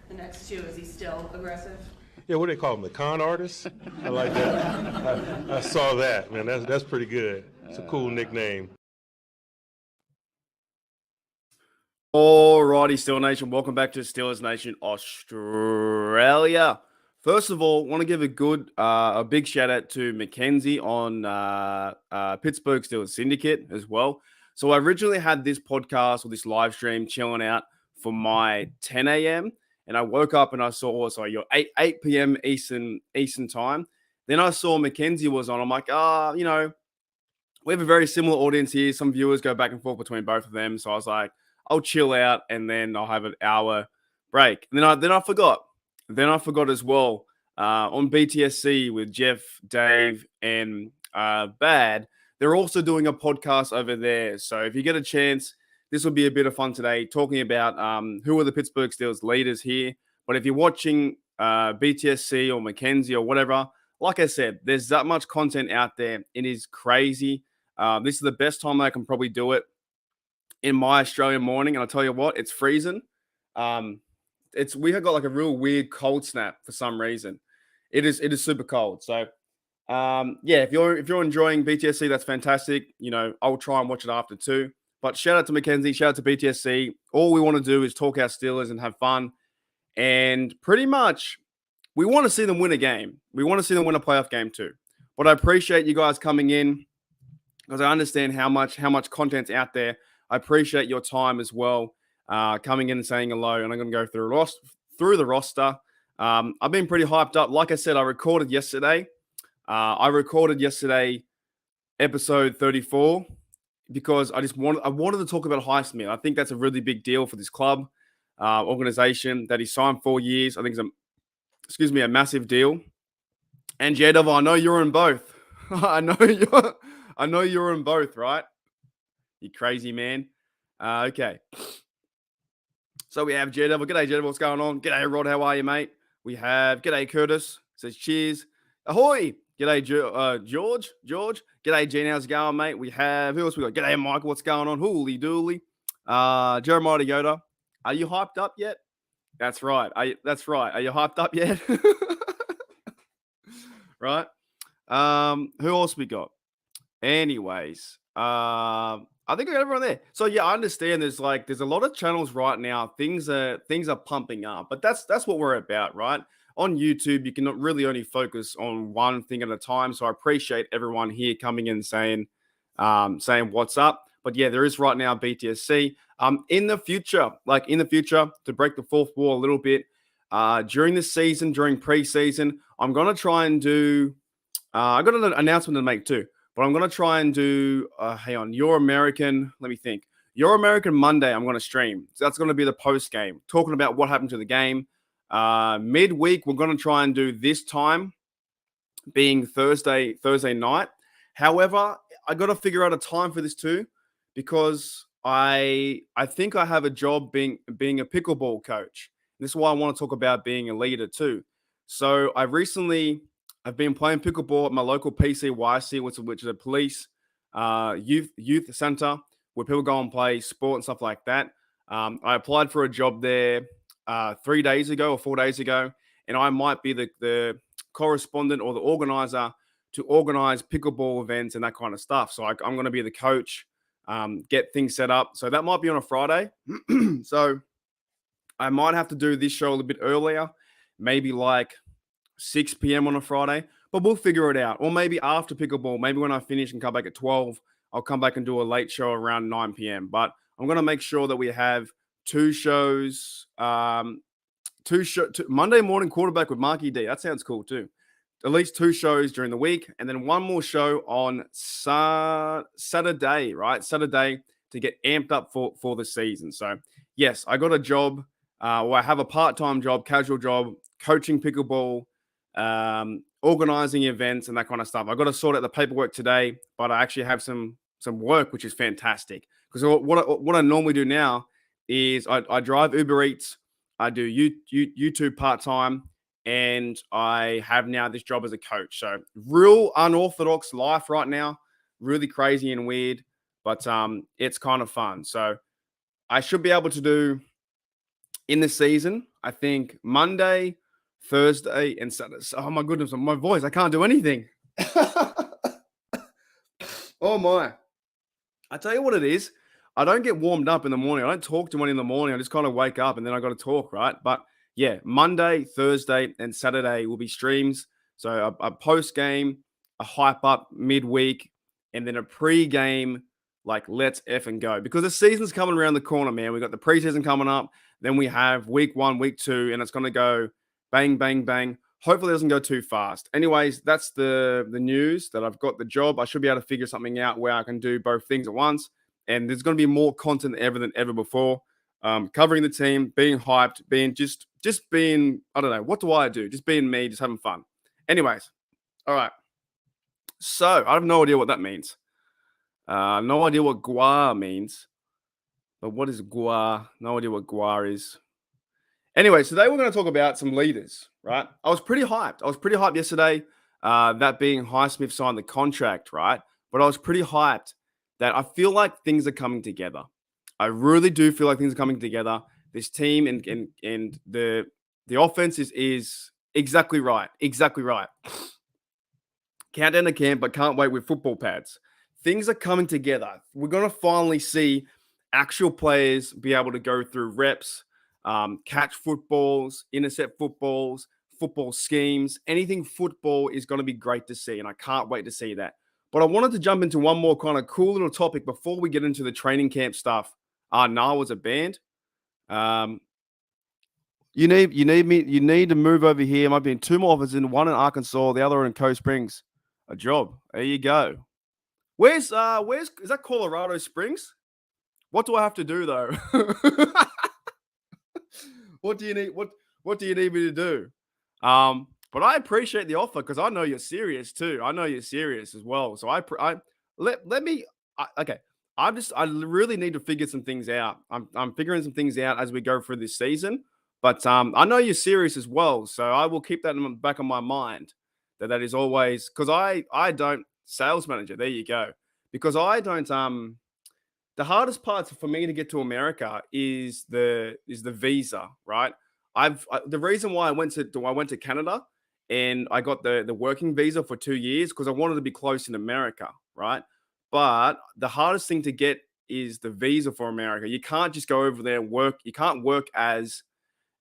the next two? Is he still aggressive? Yeah, what do they call them? The con artists? I like that. I saw that, man. That's pretty good. It's a cool nickname. Alrighty, Steelers Nation. Welcome back to Steelers Nation Australia. First of all, want to give a big shout out to Mackenzie on Pittsburgh Steelers Syndicate as well. So I originally had this podcast or this live stream chilling out for my 10 a.m. and I woke up and I saw your 8 p.m. Eastern time. Then I saw Mackenzie was on. I'm like, we have a very similar audience here. Some viewers go back and forth between both of them. So I was like, I'll chill out and then I'll have an hour break. And then I forgot. Then I forgot as well on BTSC with Jeff, Dave, and Bad. They're also doing a podcast over there. So if you get a chance, this will be a bit of fun today, talking about who are the Pittsburgh Steelers leaders here. But if you're watching BTSC or Mackenzie or whatever, like I said, there's that much content out there. It is crazy. This is the best time I can probably do it in my Australian morning, and I'll tell you what, it's freezing. We have got like a real weird cold snap for some reason. It is super cold. So if you're enjoying BTSC, that's fantastic. I'll try and watch it after too. But shout out to Mackenzie, shout out to BTSC. All we want to do is talk our Steelers and have fun. And pretty much, we want to see them win a game. We want to see them win a playoff game too. But I appreciate you guys coming in because I understand how much content's out there. I appreciate your time as well, coming in and saying hello. And I'm going to go through the roster. I've been pretty hyped up. Like I said, I recorded yesterday. Episode 34, because I wanted to talk about Highsmith. I think that's a really big deal for this club, organization that he signed 4 years. I think it's a massive deal. And J-Dub, I know you're in both. I know you're in both, right? You crazy man. Okay. So we have J-Devil. G'day, J-Devil. What's going on? G'day, Rod. How are you, mate? We have G'day, Curtis. Says cheers. Ahoy. G'day, George. G'day, Gene. How's it going, mate? We have, who else we got? G'day, Michael. What's going on? Hooly dooly. Jeremiah Yoda. Are you hyped up yet? That's right. Are you hyped up yet? Right. Who else we got? Anyways, I think I got everyone there. So yeah, I understand there's a lot of channels right now. Things are pumping up, but that's what we're about, right? On YouTube, you can really only focus on one thing at a time. So I appreciate everyone here coming in saying what's up. But yeah, there is right now BTSC. In the future, to break the fourth wall a little bit, during the season, during preseason, I'm gonna try and do. I got an announcement to make too. But I'm going to try and do, Your American Monday, I'm going to stream. So that's going to be the post game, talking about what happened to the game. Midweek, we're going to try and do this time being Thursday night. However, I got to figure out a time for this too, because I think I have a job being a pickleball coach. This is why I want to talk about being a leader too. So I've been playing pickleball at my local PCYC, which is a police youth center where people go and play sport and stuff like that. I applied for a job there 3 days ago or 4 days ago, and I might be the correspondent or the organizer to organize pickleball events and that kind of stuff. So I'm going to be the coach, get things set up. So that might be on a Friday. So I might have to do this show a little bit earlier, maybe like 6 p.m. on a Friday, but we'll figure it out. Or maybe after pickleball, maybe when I finish and come back at 12, I'll come back and do a late show around 9 p.m. But I'm going to make sure that we have two shows, Monday morning quarterback with Marky D. That sounds cool too. At least 2 shows during the week, and then 1 more show on Saturday, right? Saturday to get amped up for the season. So yes, I got a job, I have a part-time job, casual job, coaching pickleball, organizing events and that kind of stuff. I got to sort out the paperwork today, but I actually have some work, which is fantastic. Because what I normally do now is I drive Uber Eats, I do YouTube part-time, and I have now this job as a coach. So real unorthodox life right now, really crazy and weird, but it's kind of fun. So I should be able to do in the season, I think Monday, Thursday, and Saturday. Oh my goodness, my voice! I can't do anything. Oh my! I tell you what it is. I don't get warmed up in the morning. I don't talk to anyone in the morning. I just kind of wake up and then I got to talk, right? But yeah, Monday, Thursday, and Saturday will be streams. So a post game, a hype up midweek, and then a pre-game, like let's effing go. Because the season's coming around the corner, man. We got the preseason coming up. Then we have week 1, week 2, and it's gonna go bang, bang, bang. Hopefully it doesn't go too fast. Anyways, that's the news that I've got the job. I should be able to figure something out where I can do both things at once. And there's going to be more content than ever before. Covering the team, being hyped, being just being, I don't know, what do I do? Just being me, just having fun. Anyways, all right. So I have no idea what that means. No idea what gua means. But what is gua? No idea what gua is. Anyway, today we're going to talk about some leaders, right? I was pretty hyped yesterday, that being Highsmith signed the contract, right? But I was pretty hyped that I feel like things are coming together. I really do feel like things are coming together. This team and the offense is exactly right. Exactly right. Countdown to camp, but can't wait with football pads. Things are coming together. We're going to finally see actual players be able to go through reps, catch footballs, intercept footballs, football schemes. Anything football is going to be great to see, and I can't wait to see that. But I wanted to jump into one more kind of cool little topic before we get into the training camp stuff. Nah was a band. You need to move over here. Might be in 2 more offices, one in Arkansas, the other in Coast Springs. A job. There you go. Where's is that Colorado Springs? What do I have to do though? What do you need? What do you need me to do? But I appreciate the offer because I know you're serious too. I know you're serious as well. So let me. Okay. I really need to figure some things out. I'm figuring some things out as we go through this season. But I know you're serious as well. So I will keep that in the back of my mind. That is always because I don't sales manager. There you go. Because I don't the hardest part for me to get to America is the visa, right? The reason why I went to Canada and I got the working visa for 2 years because I wanted to be close in America, right? But the hardest thing to get is the visa for America. You can't just go over there and work. You can't work as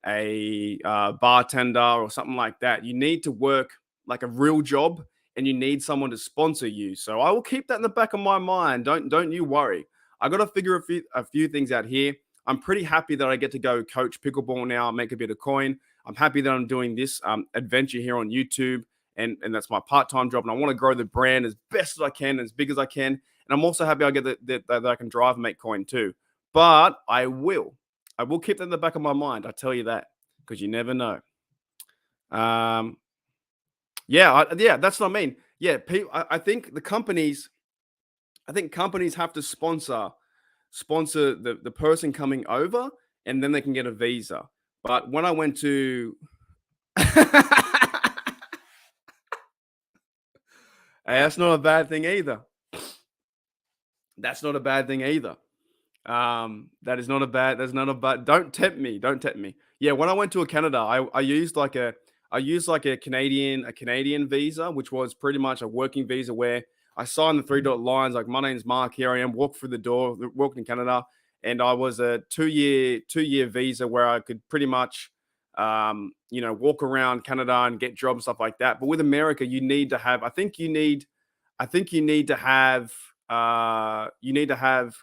a bartender or something like that. You need to work like a real job, and you need someone to sponsor you. So I will keep that in the back of my mind. Don't you worry. I got to figure a few things out here. I'm pretty happy that I get to go coach pickleball now, make a bit of coin. I'm happy that I'm doing this adventure here on YouTube, and that's my part-time job. And I want to grow the brand as best as I can, as big as I can. And I'm also happy I get that I can drive and make coin too. But I will keep that in the back of my mind. I tell you that because you never know. Yeah, that's what I mean. Yeah, I think companies have to sponsor the person coming over, and then they can get a visa. But when I went to Hey, that's not a bad thing either. That's not a bad thing either. That's not a bad. Don't tempt me. Don't tempt me. Yeah, when I went to Canada, I used like a Canadian visa, which was pretty much a working visa where I signed the 3-dot lines. Like, my name's Mark. Here I am. Walked through the door. Walked in Canada, and I was a 2-year visa where I could pretty much, walk around Canada and get jobs and stuff like that. But with America, you need to have. I think you need to have. You need to have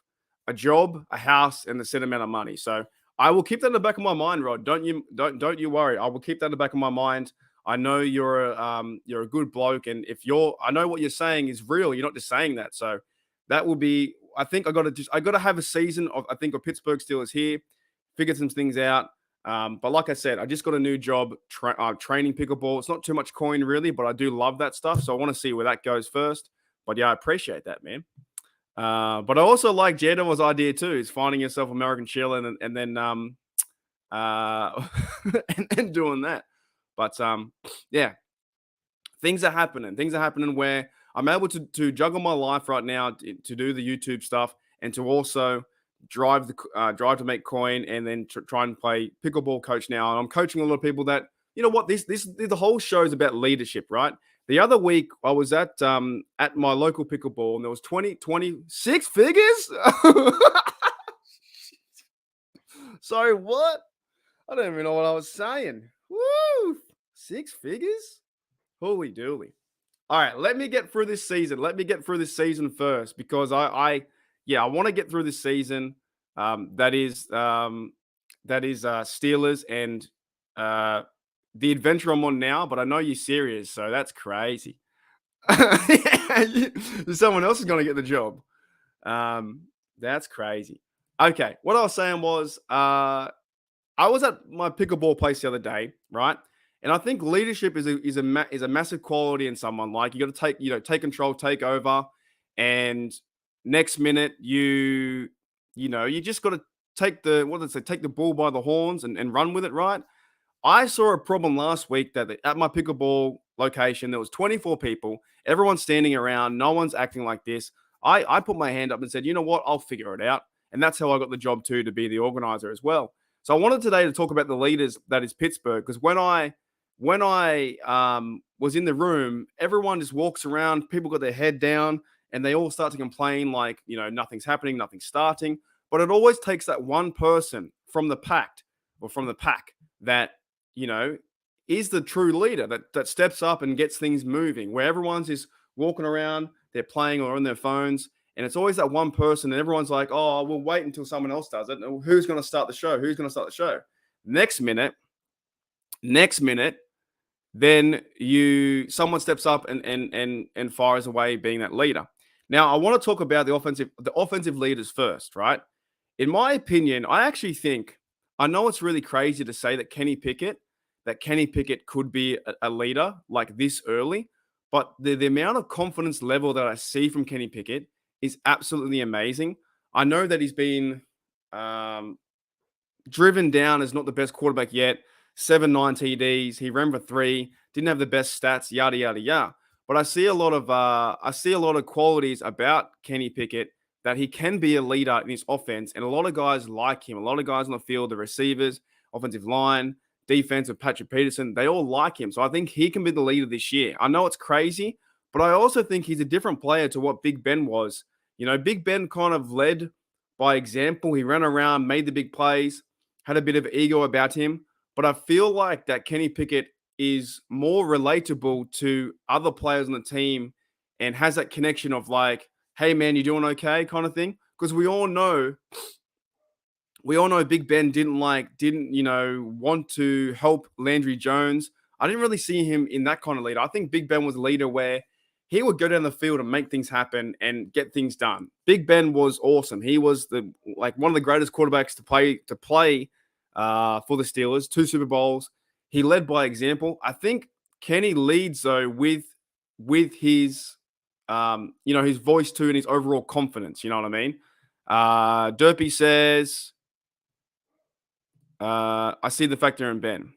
a job, a house, and a set amount of money. So I will keep that in the back of my mind, Rod. Don't you worry. I will keep that in the back of my mind. I know you're a good bloke, and I know what you're saying is real. You're not just saying that. So that will be. I think I got to have a season of Pittsburgh Steelers here, figure some things out. But like I said, I just got a new job training pickleball. It's not too much coin really, but I do love that stuff. So I want to see where that goes first. But yeah, I appreciate that, man. But I also like Jada's idea too, is finding yourself American chill and then and doing that. But yeah, things are happening where I'm able to juggle my life right now to do the YouTube stuff and to also drive to make coin, and then try and play pickleball coach now. And I'm coaching a lot of people that, you know what, this the whole show is about leadership, right? The other week I was at my local pickleball, and there was 26 figures. Sorry, what? I don't even know what I was saying. Woo! 6 figures? Holy dooly. All right, let me get through this season. Let me get through this season first, because I want to get through this season. That is Steelers and the adventure I'm on now. But I know you're serious, so that's crazy. Someone else is going to get the job. That's crazy. Okay, what I was saying was, I was at my pickleball place the other day, right? And I think leadership is a massive quality in someone. Like, you got to take control, take over, and next minute you just got to take the bull by the horns and run with it, right? I saw a problem last week that at my pickleball location there was 24 people, everyone's standing around, no one's acting like this. I put my hand up and said, you know what, I'll figure it out, and that's how I got the job too, to be the organizer as well. So I wanted today to talk about the leaders that is Pittsburgh, because when I was in the room, everyone just walks around, people got their head down, and they all start to complain like, nothing's happening, nothing's starting. But it always takes that one person from the pack that, is the true leader that steps up and gets things moving, where everyone's just walking around, they're playing or on their phones. And it's always that one person, and everyone's like, oh, we'll wait until someone else does it. Who's going to start the show? Who's going to start the show? Next minute, then someone steps up and fires away, being that leader. Now, I want to talk about the offensive leaders first, right? In my opinion, I actually think, I know it's really crazy to say that Kenny Pickett could be a leader like this early, but the amount of confidence level that I see from Kenny Pickett is absolutely amazing. I know that he's been driven down as not the best quarterback yet. 7-9 TDs. He ran for 3. Didn't have the best stats. Yada yada yada. But I see a lot of qualities about Kenny Pickett, that he can be a leader in his offense, and a lot of guys like him. A lot of guys on the field, the receivers, offensive line, defense of Patrick Peterson, they all like him. So I think he can be the leader this year. I know it's crazy, but I also think he's a different player to what Big Ben was. Big Ben kind of led by example. He ran around, made the big plays, had a bit of ego about him. But I feel like that Kenny Pickett is more relatable to other players on the team, and has that connection of like, hey man, you doing okay kind of thing. Because we all know Big Ben didn't want to help Landry Jones. I didn't really see him in that kind of leader. I think Big Ben was a leader where he would go down the field and make things happen and get things done. Big Ben was awesome. He was one of the greatest quarterbacks to play for the Steelers. 2 Super Bowls. He led by example. I think Kenny leads though with his his voice too, and his overall confidence. You know what I mean? Derpy says, I see the factor in Ben.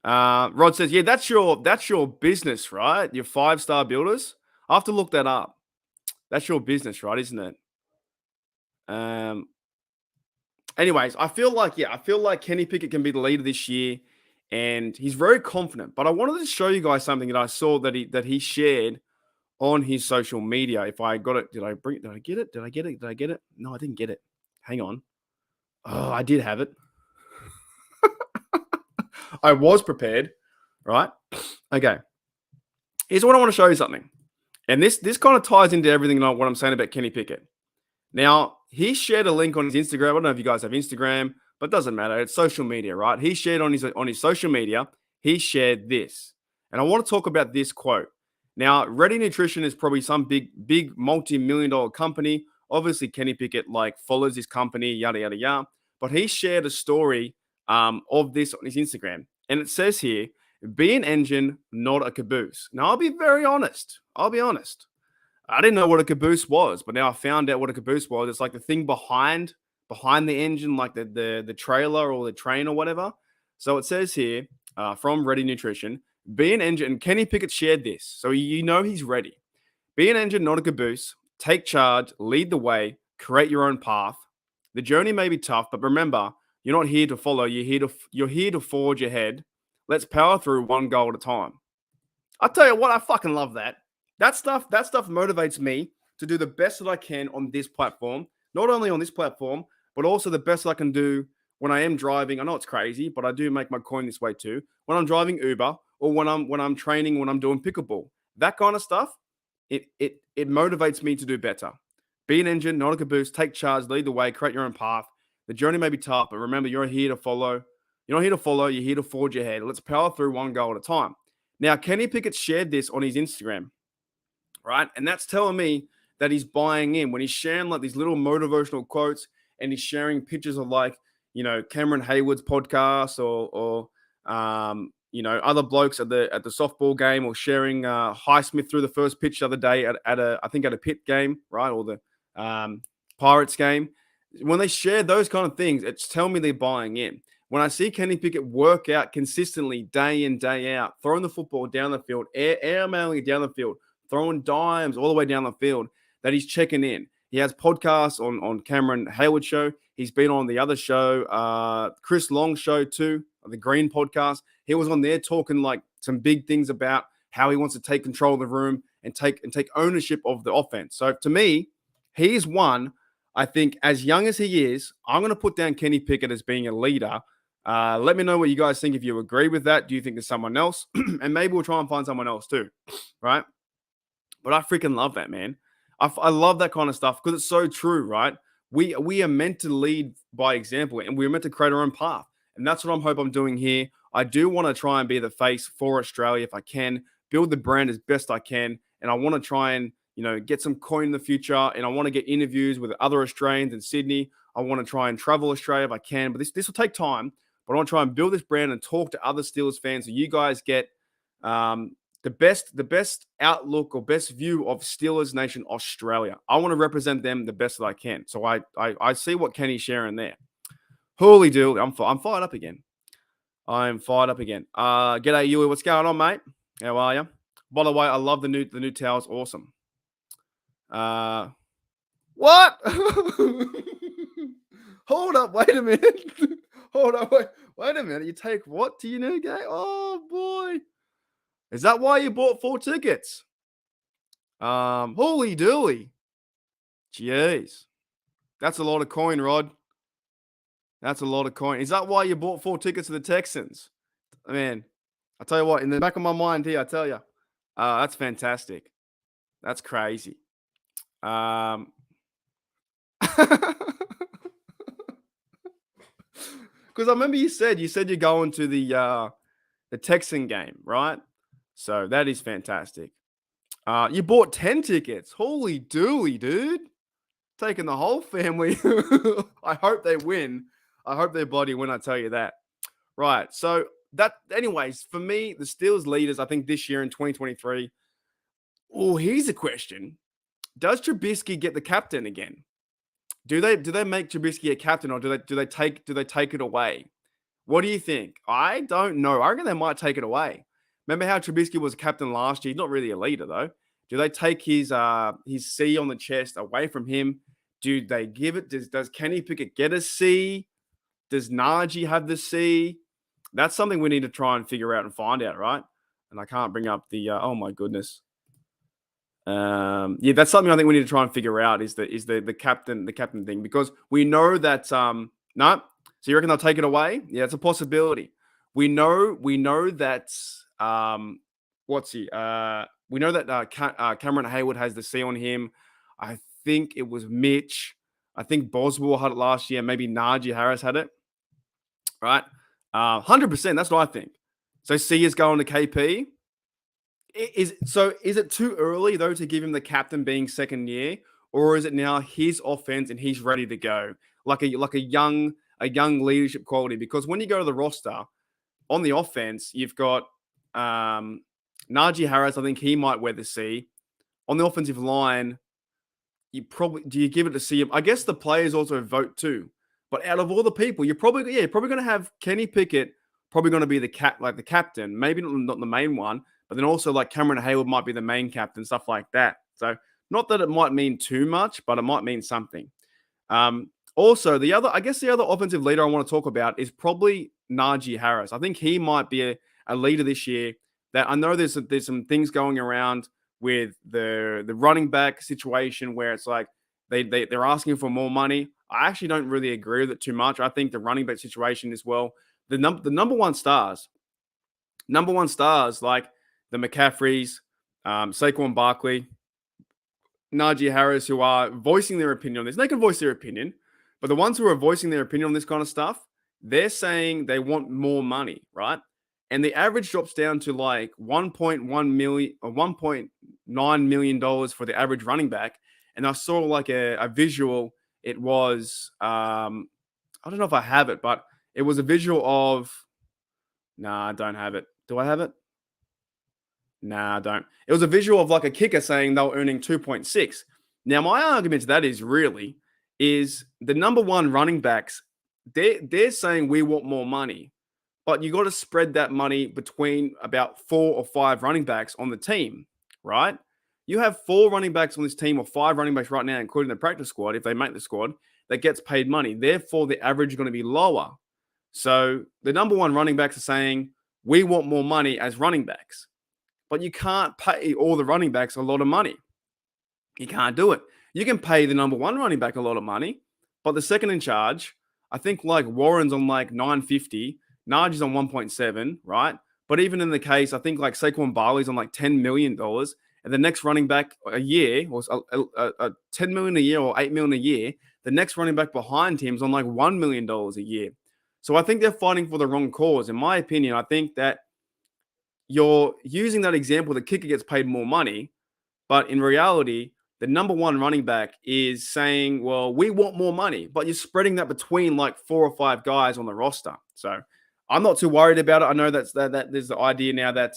Rod says, yeah, that's your business, right? Your 5-star builders. I have to look that up. That's your business, right? Isn't it? Anyways, I feel like Kenny Pickett can be the leader this year, and he's very confident. But I wanted to show you guys something that I saw that he shared on his social media. If I got it, did I get it? Did I get it? No, I didn't get it. Hang on. Oh, I did have it. I was prepared, right? Okay. Here's what I want to show you something. And this kind of ties into everything what I'm saying about Kenny Pickett. Now, he shared a link on his Instagram. I don't know if you guys have Instagram, but it doesn't matter. It's social media, right? He shared on his social media, he shared this. And I want to talk about this quote. Now, Ready Nutrition is probably some big multi-million-dollar company. Obviously, Kenny Pickett follows his company, yada, yada, yada. But he shared a story of this on his Instagram. And it says here, be an engine, not a caboose. Now, I'll be very honest. I didn't know what a caboose was, but now I found out what a caboose was. It's like the thing behind the engine, like the trailer or the train or whatever. So it says here from Ready Nutrition, be an engine. And Kenny Pickett shared this. So he's ready. Be an engine, not a caboose. Take charge, lead the way, create your own path. The journey may be tough, but remember, you're not here to follow. You're here to forge ahead. Let's power through one goal at a time. I tell you what, I fucking love that. That stuff motivates me to do the best that I can on this platform. Not only on this platform, but also the best I can do when I am driving. I know it's crazy, but I do make my coin this way too. When I'm driving Uber or when I'm training, when I'm doing pickleball, that kind of stuff, it motivates me to do better. Be an engine, not a caboose. Take charge, lead the way, create your own path. The journey may be tough, but remember, you're here to follow. You're not here to follow. You're here to forge ahead. Let's power through one goal at a time. Now, Kenny Pickett shared this on his Instagram, right? And that's telling me that he's buying in when he's sharing like these little motivational quotes and he's sharing pictures of like, Cameron Hayward's podcast or other blokes at the softball game or sharing Highsmith through the first pitch the other day at a Pitt game, right? Or the Pirates game. When they share those kind of things, it's telling me they're buying in. When I see Kenny Pickett work out consistently day in, day out, throwing the football down the field, air mailing it down the field, throwing dimes all the way down the field, that he's checking in. He has podcasts on Cameron Hayward show. He's been on the other show, Chris Long show too, the Green podcast. He was on there talking like some big things about how he wants to take control of the room and take ownership of the offense. So to me, he's one. I think as young as he is, I'm going to put down Kenny Pickett as being a leader. Let me know what you guys think. If you agree with that, do you think there's someone else? And maybe we'll try and find someone else too, right? But I freaking love that, man. I love that kind of stuff because it's so true, right? We are meant to lead by example and we're meant to create our own path. And that's what I'm doing here. I do want to try and be the face for Australia if I can, build the brand as best I can. And I want to try and, get some coin in the future. And I want to get interviews with other Australians in Sydney. I want to try and travel Australia if I can. But this will take time. But I want to try and build this brand and talk to other Steelers fans so you guys get the best outlook or best view of Steelers Nation Australia. I want to represent them the best that I can. So I see what Kenny's sharing there. Holy dude, I'm fired up again. I'm fired up again. G'day, Yui. What's going on, mate? How are you? By the way, I love the new towel's awesome. What? Hold up, wait a minute. Hold up, wait a minute. You take what to your new game? Oh boy. Is that why you bought 4 tickets? Holy dooly. Jeez. That's a lot of coin, Rod. That's a lot of coin. Is that why you bought 4 tickets to the Texans? Man, I tell you what, in the back of my mind here, I tell you, that's fantastic. That's crazy. Because I remember you said you're going to the Texan game, right? So that is fantastic. You bought 10 tickets. Holy dooly, dude. Taking the whole family. I hope they win. I hope they bloody win, I tell you that. Right. So anyways, for me, the Steelers leaders, I think this year in 2023. Oh, here's a question. Does Trubisky get the captain again? Do they make Trubisky a captain or do they take it away? What do you think? I don't know. I reckon they might take it away. Remember how Trubisky was captain last year? He's not really a leader though. Do they take his C on the chest away from him? Do they give it? Does Kenny Pickett get a C? Does Najee have the C? That's something we need to try and figure out and find out, right? And I can't bring up the oh my goodness. Yeah, that's something I think we need to try and figure out is the captain thing because we know that no. So you reckon they'll take it away? Yeah, it's a possibility. We know that we know that Cameron Hayward has the C on him. I think it was Mitch. I think Boswell had it last year. Maybe Najee Harris had it. Right? 100%. That's what I think. So C is going to KP. Is it too early though to give him the captain being second year, or is it now his offense and he's ready to go like a young leadership quality? Because when you go to the roster on the offense, you've got Najee Harris. I think he might wear the C. On the offensive line, do you give it to C? I guess the players also vote too. But out of all the people, you're probably going to have Kenny Pickett probably going to be the captain, maybe not the main one. But then also like Cameron Hayward might be the main captain, stuff like that. So not that it might mean too much, but it might mean something. Also, I guess the other offensive leader I want to talk about is probably Najee Harris. I think he might be a leader this year. That I know there's some things going around with the running back situation where it's like they're asking for more money. I actually don't really agree with it too much. I think the running back situation as well. The number one stars like the McCaffreys, Saquon Barkley, Najee Harris, who are voicing their opinion on this. They can voice their opinion, but the ones who are voicing their opinion on this kind of stuff, they're saying they want more money, right? And the average drops down to like 1.1 million or 1.9 million dollars for the average running back. And I saw like a visual. It was I don't know if I have it, but it was a visual of. Nah, I don't have it. Do I have it? Nah, I don't. It was a visual of like a kicker saying they were earning 2.6. Now, my argument to that is the number one running backs, they're saying we want more money, but you got to spread that money between about 4 or 5 running backs on the team, right? You have 4 running backs on this team or 5 running backs right now, including the practice squad, if they make the squad, that gets paid money. Therefore, the average is going to be lower. So the number one running backs are saying we want more money as running backs. But you can't pay all the running backs a lot of money. You can't do it. You can pay the number one running back a lot of money, but the second in charge, I think like Warren's on like 950, Najee's on 1.7, right? But even in the case, I think like Saquon Barkley's on like $10 million, and the next running back a year was a $10 million a year or $8 million a year. The next running back behind him is on like $1 million a year. So I think they're fighting for the wrong cause. In my opinion, I think that you're using that example, the kicker gets paid more money, but in reality, the number one running back is saying, well, we want more money, but you're spreading that between like 4 or 5 guys on the roster. So I'm not too worried about it. I know that there's the idea now that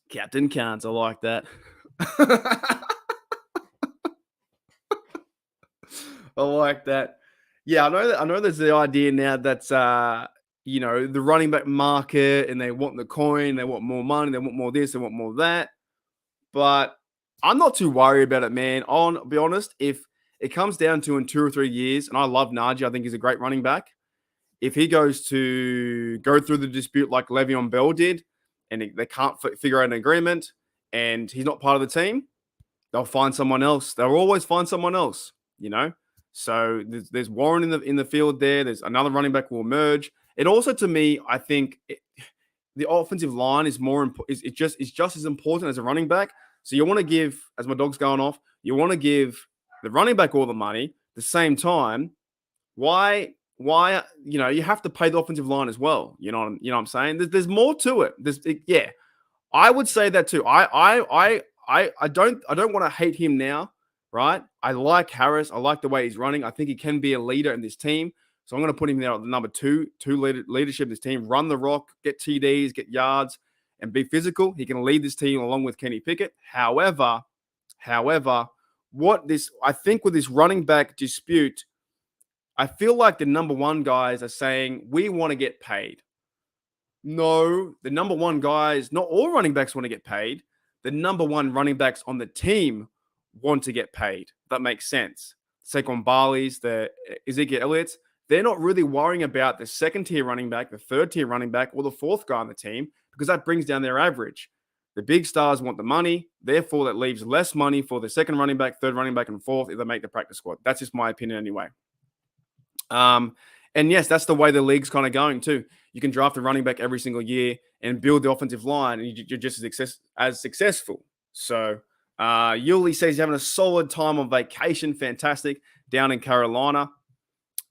Captain Cans, I like that. I like that. Yeah, I know there's the idea now that's the running back market, and they want the coin, they want more money, they want more this, they want more that. But I'm not too worried about it, man. I'll be honest, if it comes down to in 2 or 3 years, and I love Najee, I think he's a great running back. If he goes to go through the dispute like Le'Veon Bell did, and they can't figure out an agreement, and he's not part of the team, they'll find someone else. They'll always find someone else, So there's Warren in the field there. There's another running back will emerge. And also, to me, I think the offensive line is just as important as a running back. So you want to give, as my dog's going off, you want to give the running back all the money. At the same time, why you have to pay the offensive line as well. You know what I'm saying? There's more to it. I would say that too. I don't want to hate him now, right? I like Harris. I like the way he's running. I think he can be a leader in this team. So I'm going to put him there at the number 2 leadership of this team. Run the rock, get TDs, get yards, and be physical. He can lead this team along with Kenny Pickett. However, I think with this running back dispute, I feel like the number one guys are saying we want to get paid. No, the number one guys, not all running backs want to get paid. The number one running backs on the team want to get paid. That makes sense. Saquon Barkley's, the Ezekiel Elliott's, they're not really worrying about the second-tier running back, the third-tier running back, or the fourth guy on the team because that brings down their average. The big stars want the money. Therefore, that leaves less money for the second running back, third running back, and fourth if they make the practice squad. That's just my opinion anyway. And yes, that's the way the league's kind of going too. You can draft a running back every single year and build the offensive line, and you're just as successful. So Yuli says he's having a solid time on vacation. Fantastic. Down in Carolina.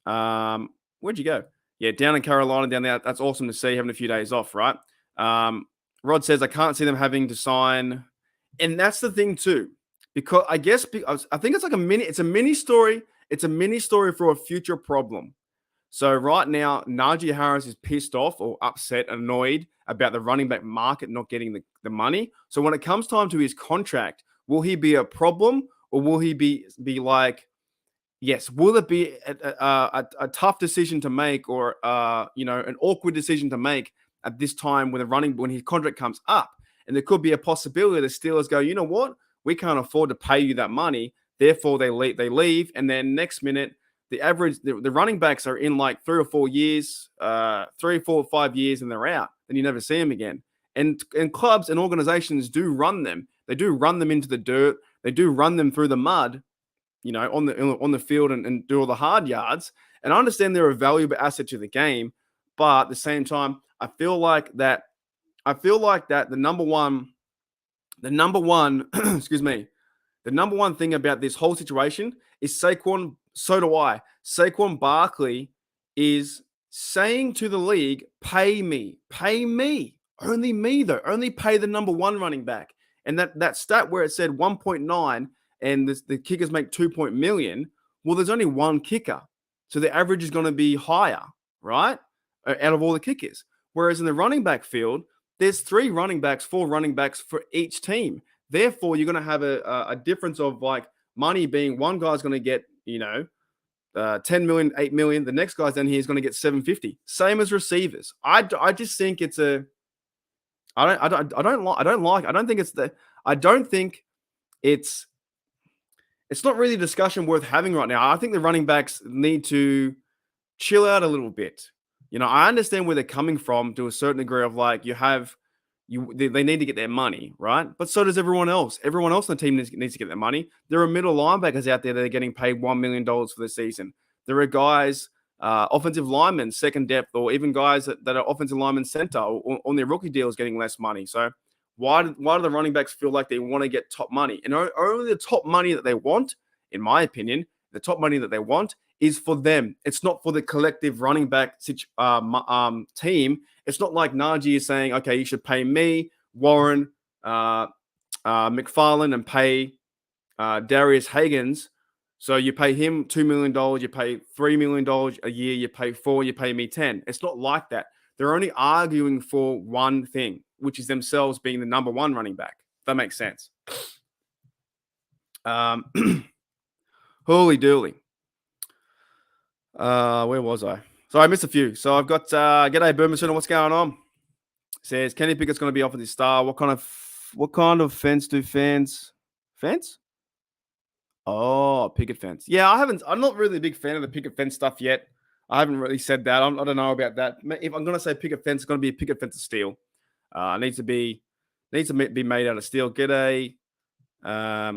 Where'd you go? Yeah, down in Carolina, down there. That's awesome to see, having a few days off, right? Rod says, I can't see them having to sign. And that's the thing too, because I think it's like it's a mini story. It's a mini story for a future problem. So right now, Najee Harris is pissed off or upset, annoyed about the running back market not getting the money. So when it comes time to his contract, will he be a problem, or will he be like, yes, will it be a tough decision to make, or an awkward decision to make at this time when his contract comes up? And there could be a possibility the Steelers go, you know what? We can't afford to pay you that money. Therefore, they leave, and then next minute, the running backs are in like 3 or 4 years, 3, 4, 5 years, and they're out. And you never see them again. And clubs and organizations do run them. They do run them into the dirt. They do run them through the mud, on the field and do all the hard yards. And I understand they're a valuable asset to the game, but at the same time, I feel like that the number one, excuse me, the number one thing about this whole situation is Saquon. So do I. Saquon Barkley is saying to the league, pay me, only me though, only pay the number one running back. And that stat where it said 1.9 and the kickers make 2 million, well, there's only one kicker. So the average is going to be higher, right? Out of all the kickers. Whereas in the running back field, there's 4 running backs for each team. Therefore, you're going to have a difference of like money being one guy's going to get, 10 million, 8 million. The next guy's down here is going to get 750. Same as receivers. I just think it's I don't think it's not really a discussion worth having right now. I think the running backs need to chill out a little bit. I understand where they're coming from to a certain degree of like they need to get their money, right? But so does everyone else. Everyone else on the team needs to get their money. There are middle linebackers out there that are getting paid $1 million for the season. There are guys, offensive linemen, second depth, or even guys that are offensive linemen center or on their rookie deals getting less money. So why do the running backs feel like they want to get top money? And only the top money that they want, in my opinion, the top money that they want is for them. It's not for the collective running back team. It's not like Najee is saying, okay, you should pay me, Warren, McFarland, and pay Darius Hagens. So you pay him $2 million, you pay $3 million a year, you pay 4, you pay me 10. It's not like that. They're only arguing for one thing, which is themselves being the number one running back. If that makes sense. Holy dooly. Where was I? So I missed a few. So I've got G'day Burmerson. What's going on? Says Kenny Pickett's going to be offered his star. What kind of fence do fans? Fence? Oh, picket fence. Yeah, I'm not really a big fan of the picket fence stuff yet. I haven't really said that. I don't know about that. If I'm going to say picket fence, it's going to be a picket fence of steel. Needs to be made out of steel. G'day. I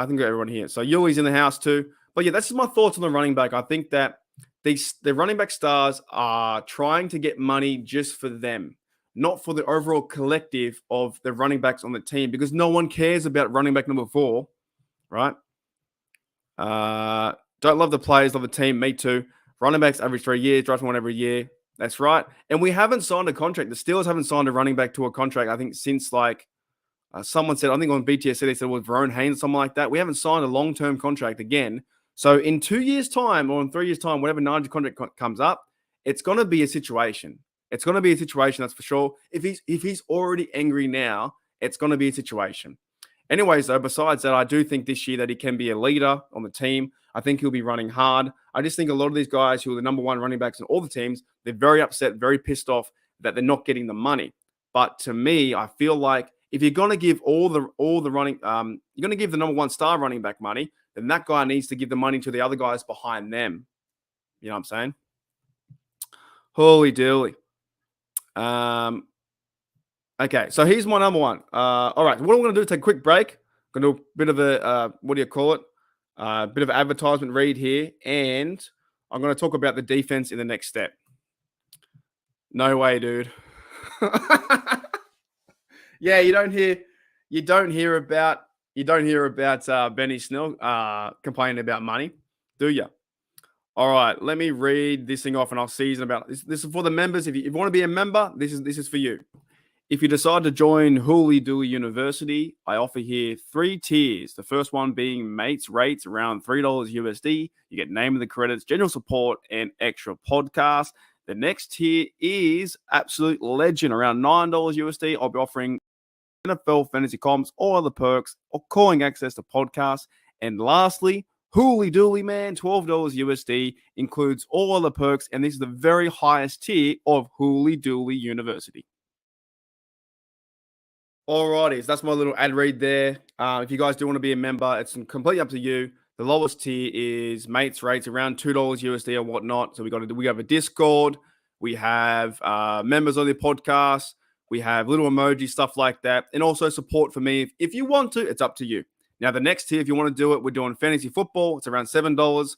think got everyone here. So Yuli's in the house too. But yeah, that's just my thoughts on the running back. I think that the running back stars are trying to get money just for them, not for the overall collective of the running backs on the team, because no one cares about running back number 4, right? Don't love the players, love the team. Me too. Running backs average 3 years, draft one every year. That's right. And we haven't signed a contract. The Steelers haven't signed a running back to a contract, I think, since like someone said, I think on BTSC, they said it was Verone Haynes, something like that. We haven't signed a long-term contract again. So in 2 years' time or in 3 years' time, whenever Nigel contract comes up, it's going to be a situation. It's going to be a situation, that's for sure. If he's already angry now, it's going to be a situation. Anyways, though, besides that, I do think this year that he can be a leader on the team. I think he'll be running hard. I just think a lot of these guys who are the number one running backs in all the teams, they're very upset, very pissed off that they're not getting the money. But to me, I feel like if you're going to give all the running, you're going to give the number one star running back money, then that guy needs to give the money to the other guys behind them. You know what I'm saying? Holy dooly. Okay, so here's my number one. All right, what I'm going to do is take a quick break. I'm going to do a bit of a, bit of an advertisement read here, and I'm going to talk about the defense in the next step. No way, dude. Yeah, you don't hear about Benny Snell complaining about money, do you? All right, let me read this thing off, and I'll season about this. This is for the members. If you want to be a member, this is for you. If you decide to join Hooley Dooly University, I offer here 3 tiers. The first one being mates rates around $3 USD. You get name of the credits, general support, and extra podcasts. The next tier is absolute legend around $9 USD. I'll be offering NFL fantasy comps, all other perks, or calling access to podcasts. And lastly, Hooley Dooly Man, $12 USD, includes all other perks, and this is the very highest tier of Hooley Dooly University. Alrighty, so that's my little ad read there. If you guys do want to be a member, it's completely up to you. The lowest tier is mates rates around $2 USD or whatnot. So we have a Discord, we have members on the podcast, we have little emoji stuff like that, and also support for me. If you want to, it's up to you. Now the next tier, if you want to do it, we're doing fantasy football. It's around $7.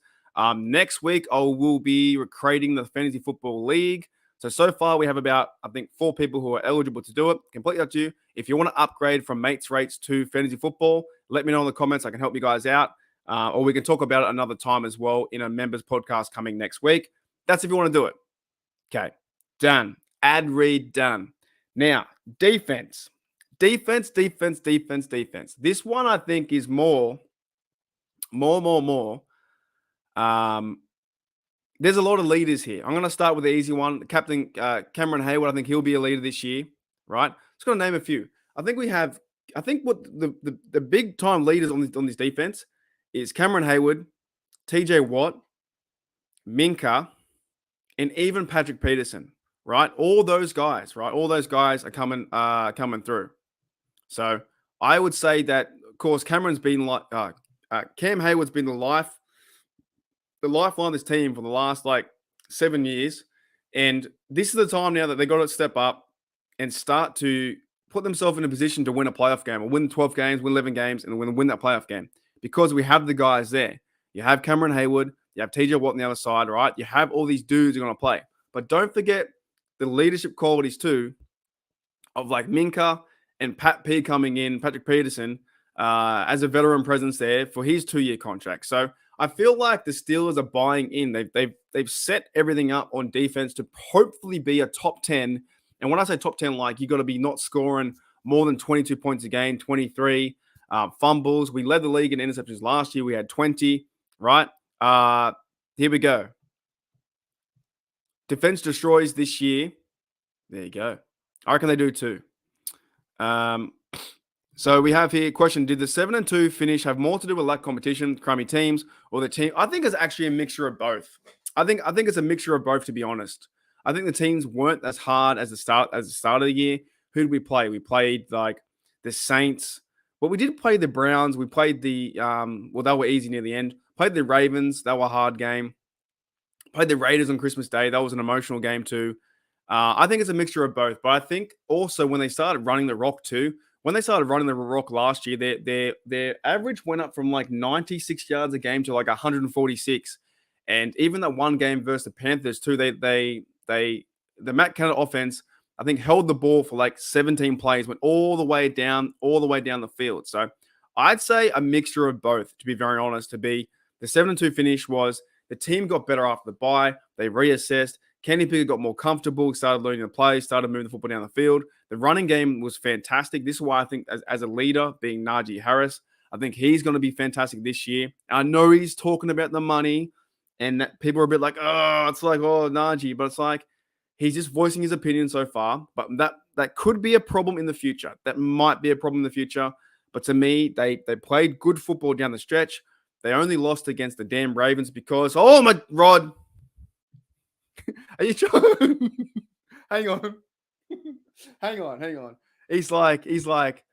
Next week, I will be creating the fantasy football league. So far we have about, I think, 4 people who are eligible to do it. Completely up to you. If you want to upgrade from mates rates to fantasy football, let me know in the comments. I can help you guys out. Or we can talk about it another time as well in a members podcast coming next week. That's if you want to do it. Okay, done. Ad read done. Now, defense. Defense. This one I think is more. There's a lot of leaders here. I'm going to start with the easy one. Captain Cameron Hayward, I think he'll be a leader this year, right? Just going to name a few. I think what the big time leaders on this defense is Cameron Hayward, TJ Watt, Minka, and even Patrick Peterson, right? All those guys, right? All those guys are coming through. So I would say that, of course, Cameron's been like Cam Hayward's been the lifeline of this team for the last 7 years. And this is the time now that they got to step up and start to put themselves in a position to win a playoff game or win 12 games, win 11 games, and win that playoff game because we have the guys there. You have Cameron Hayward, you have TJ Watt on the other side, right? You have all these dudes who are going to play. But don't forget the leadership qualities too of Minka and Pat P coming in, Patrick Peterson, as a veteran presence there for his 2-year contract. So I feel like the Steelers are buying in. They've set everything up on defense to hopefully be a top 10. And when I say top 10, you got to be not scoring more than 22 points a game, 23 fumbles. We led the league in interceptions last year. We had 20, right? Here we go. Defense destroys this year. There you go. I reckon they do too. So we have here question: did the 7-2 finish have more to do with lack of competition, crummy teams, or the team? I think it's actually a mixture of both. I think it's a mixture of both, to be honest. I think the teams weren't as hard as the start of the year. Who did we play? We played the Saints. Well, we did play the Browns. We played the they were easy near the end. Played the Ravens. That was a hard game. Played the Raiders on Christmas Day. That was an emotional game too. I think it's a mixture of both. But I think also when they started running the rock too. When they started running the rock last year, their average went up from 96 yards a game to 146. And even that one game versus the Panthers too, the Matt Canada offense, I think, held the ball for 17 plays, went all the way down the field. So I'd say a mixture of both, to be very honest. To be the 7-2 finish was the team got better after the bye. They reassessed. Kenny Pickett got more comfortable, started learning the plays, started moving the football down the field. The running game was fantastic. This is why I think as a leader, being Najee Harris, I think he's going to be fantastic this year. I know he's talking about the money, and that people are a bit Najee, but it's he's just voicing his opinion so far. But that could be a problem in the future. That might be a problem in the future. But to me, they played good football down the stretch. They only lost against the damn Ravens because, oh my, Rod. Are you trying? Hang on. Hang on. He's like,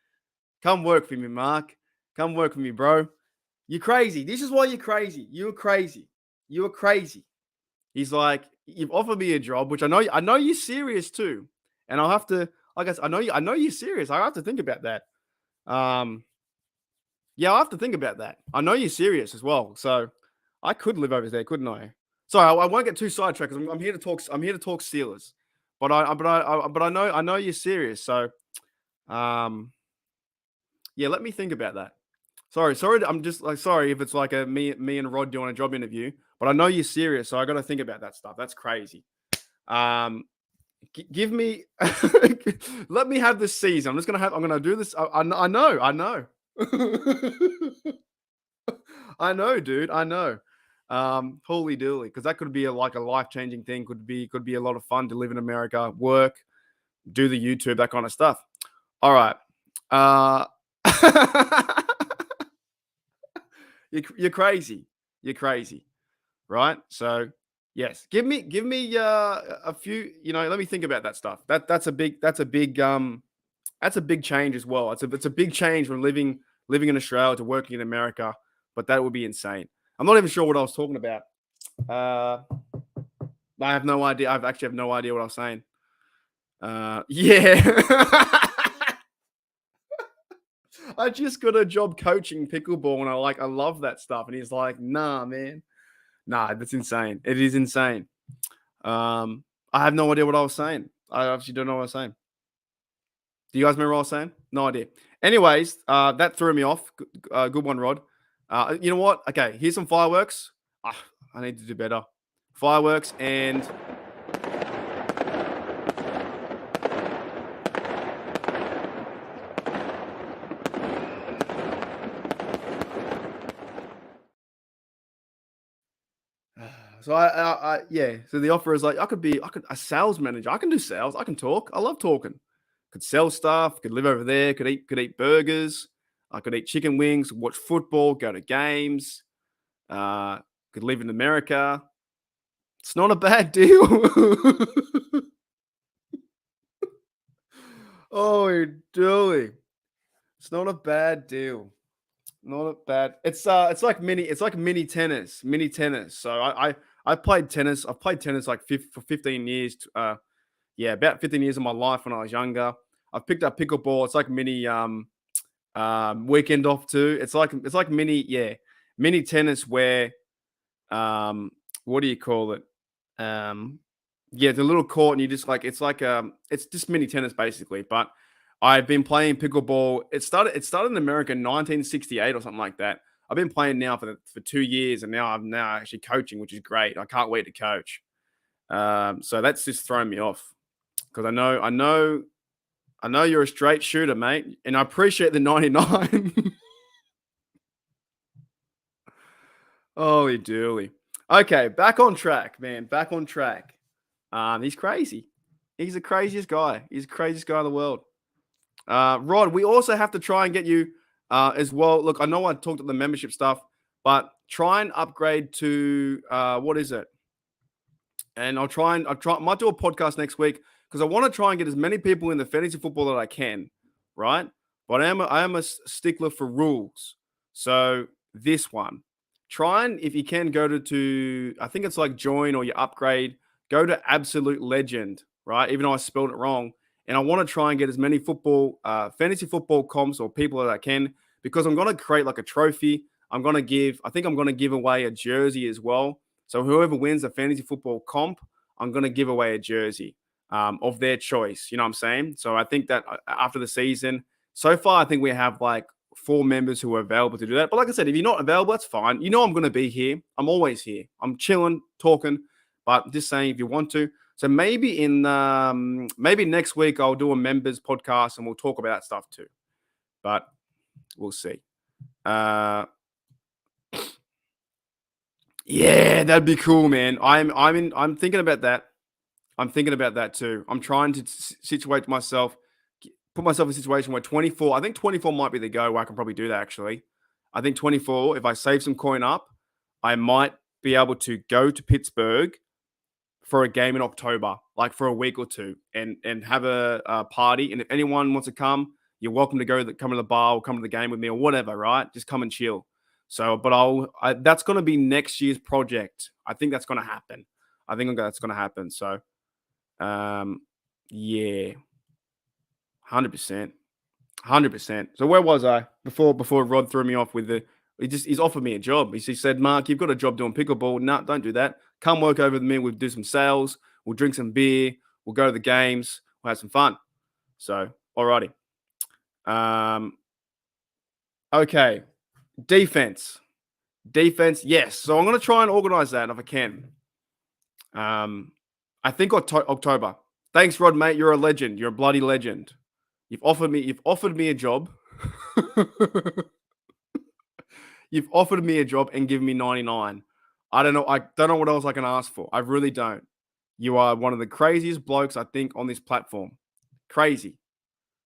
come work for me, Mark. Come work for me, bro. You're crazy. This is why you're crazy. You're crazy. You are crazy. He's like, you've offered me a job, which I know you're serious too. And I'll have to, I know you're serious. I have to think about that. Yeah, I'll have to think about that. I know you're serious as well. So I could live over there, couldn't I? Sorry, I won't get too sidetracked because I'm here to talk. I'm here to talk Steelers, but I know you're serious. So, yeah, let me think about that. Sorry. I'm just sorry if it's a me and Rod doing a job interview, but I know you're serious, so I got to think about that stuff. That's crazy. Give me, let me have this season. I'm gonna do this. I know. I know, dude. I know. Holy dooly, because that could be a life-changing thing. Could be a lot of fun to live in America, work, do the YouTube, that kind of stuff. All right. You're crazy. You're crazy, right? So yes, give me a few. Let me think about that stuff. That's a big That's a big change as well. It's a big change from living in Australia to working in America, but that would be insane. I'm not even sure what I was talking about. I have no idea. I've actually have no idea what I was saying. Yeah. I just got a job coaching pickleball, and I love that stuff. And he's like, nah, man. Nah, that's insane. It is insane. I have no idea what I was saying. I actually don't know what I was saying. Do you guys remember what I was saying? No idea. Anyways, that threw me off. Good one, Rod. You know what? Okay, here's some fireworks. I need to do better. Fireworks and so yeah. So the offer is like I could a sales manager. I can do sales. I can talk. I love talking. Could sell stuff. Could live over there. Could eat burgers. I could eat chicken wings. Watch football. Go to games. Could live in America. It's not a bad deal. Oh, you're doing. It's not a bad deal. Not a bad. It's like mini tennis. Mini tennis. So I played tennis. I've played tennis like for 15 years. Yeah, about 15 years of my life when I was younger. I've picked up pickleball. It's like mini weekend off too. It's like mini tennis where what do you call it? Yeah, the little court, and you just it's just mini tennis basically. But I've been playing pickleball. It started in America in 1968 or something like that. I've been playing now for 2 years, and now I'm actually coaching, which is great. I can't wait to coach. So that's just thrown me off because I know you're a straight shooter, mate, and I appreciate the 99. Holy dooly. Okay, back on track, man. Back on track. He's crazy. He's the craziest guy. He's the craziest guy in the world. Rod, we also have to try and get you as well. Look, I know I talked about the membership stuff, but try and upgrade to what is it? And I might do a podcast next week because I want to try and get as many people in the fantasy football that I can, right? But I am a stickler for rules. So this one, try and if you can go to I think it's like join or you upgrade, go to Absolute Legend, right? Even though I spelled it wrong. And I want to try and get as many fantasy football comps or people as I can because I'm going to create like a trophy. I think I'm going to give away a jersey as well. So whoever wins the fantasy football comp, I'm going to give away a jersey of their choice. You know what I'm saying? So I think that after the season, so far, I think we have like 4 members who are available to do that. But like I said, if you're not available, that's fine. You know I'm going to be here. I'm always here. I'm chilling, talking, but just saying if you want to. So maybe maybe next week I'll do a members podcast and we'll talk about that stuff too. But we'll see. Yeah, that'd be cool, man. I'm thinking about that. I'm thinking about that too. I'm trying to situate myself, put myself in a situation where 24, I think 24 might be the go where I can probably do that actually. I think 24, if I save some coin up, I might be able to go to Pittsburgh for a game in October, like for a week or two, and have a party. And if anyone wants to come, you're welcome to come to the bar or come to the game with me or whatever, right? Just come and chill. So, but that's going to be next year's project. I think that's going to happen. I think that's going to happen. So, yeah, 100%, 100%. So where was I before Rod threw me off with he's offered me a job. He said, Mark, you've got a job doing pickleball. No, don't do that. Come work over with me. We'll do some sales. We'll drink some beer. We'll go to the games. We'll have some fun. So, alrighty. Okay. Defense. Yes. So I'm going to try and organize that if I can. I think October. Thanks, Rod, mate. You're a legend. You're a bloody legend. You've offered me a job. You've offered me a job and given me 99. I don't know what else I can ask for. I really don't. You are one of the craziest blokes, I think, on this platform. Crazy.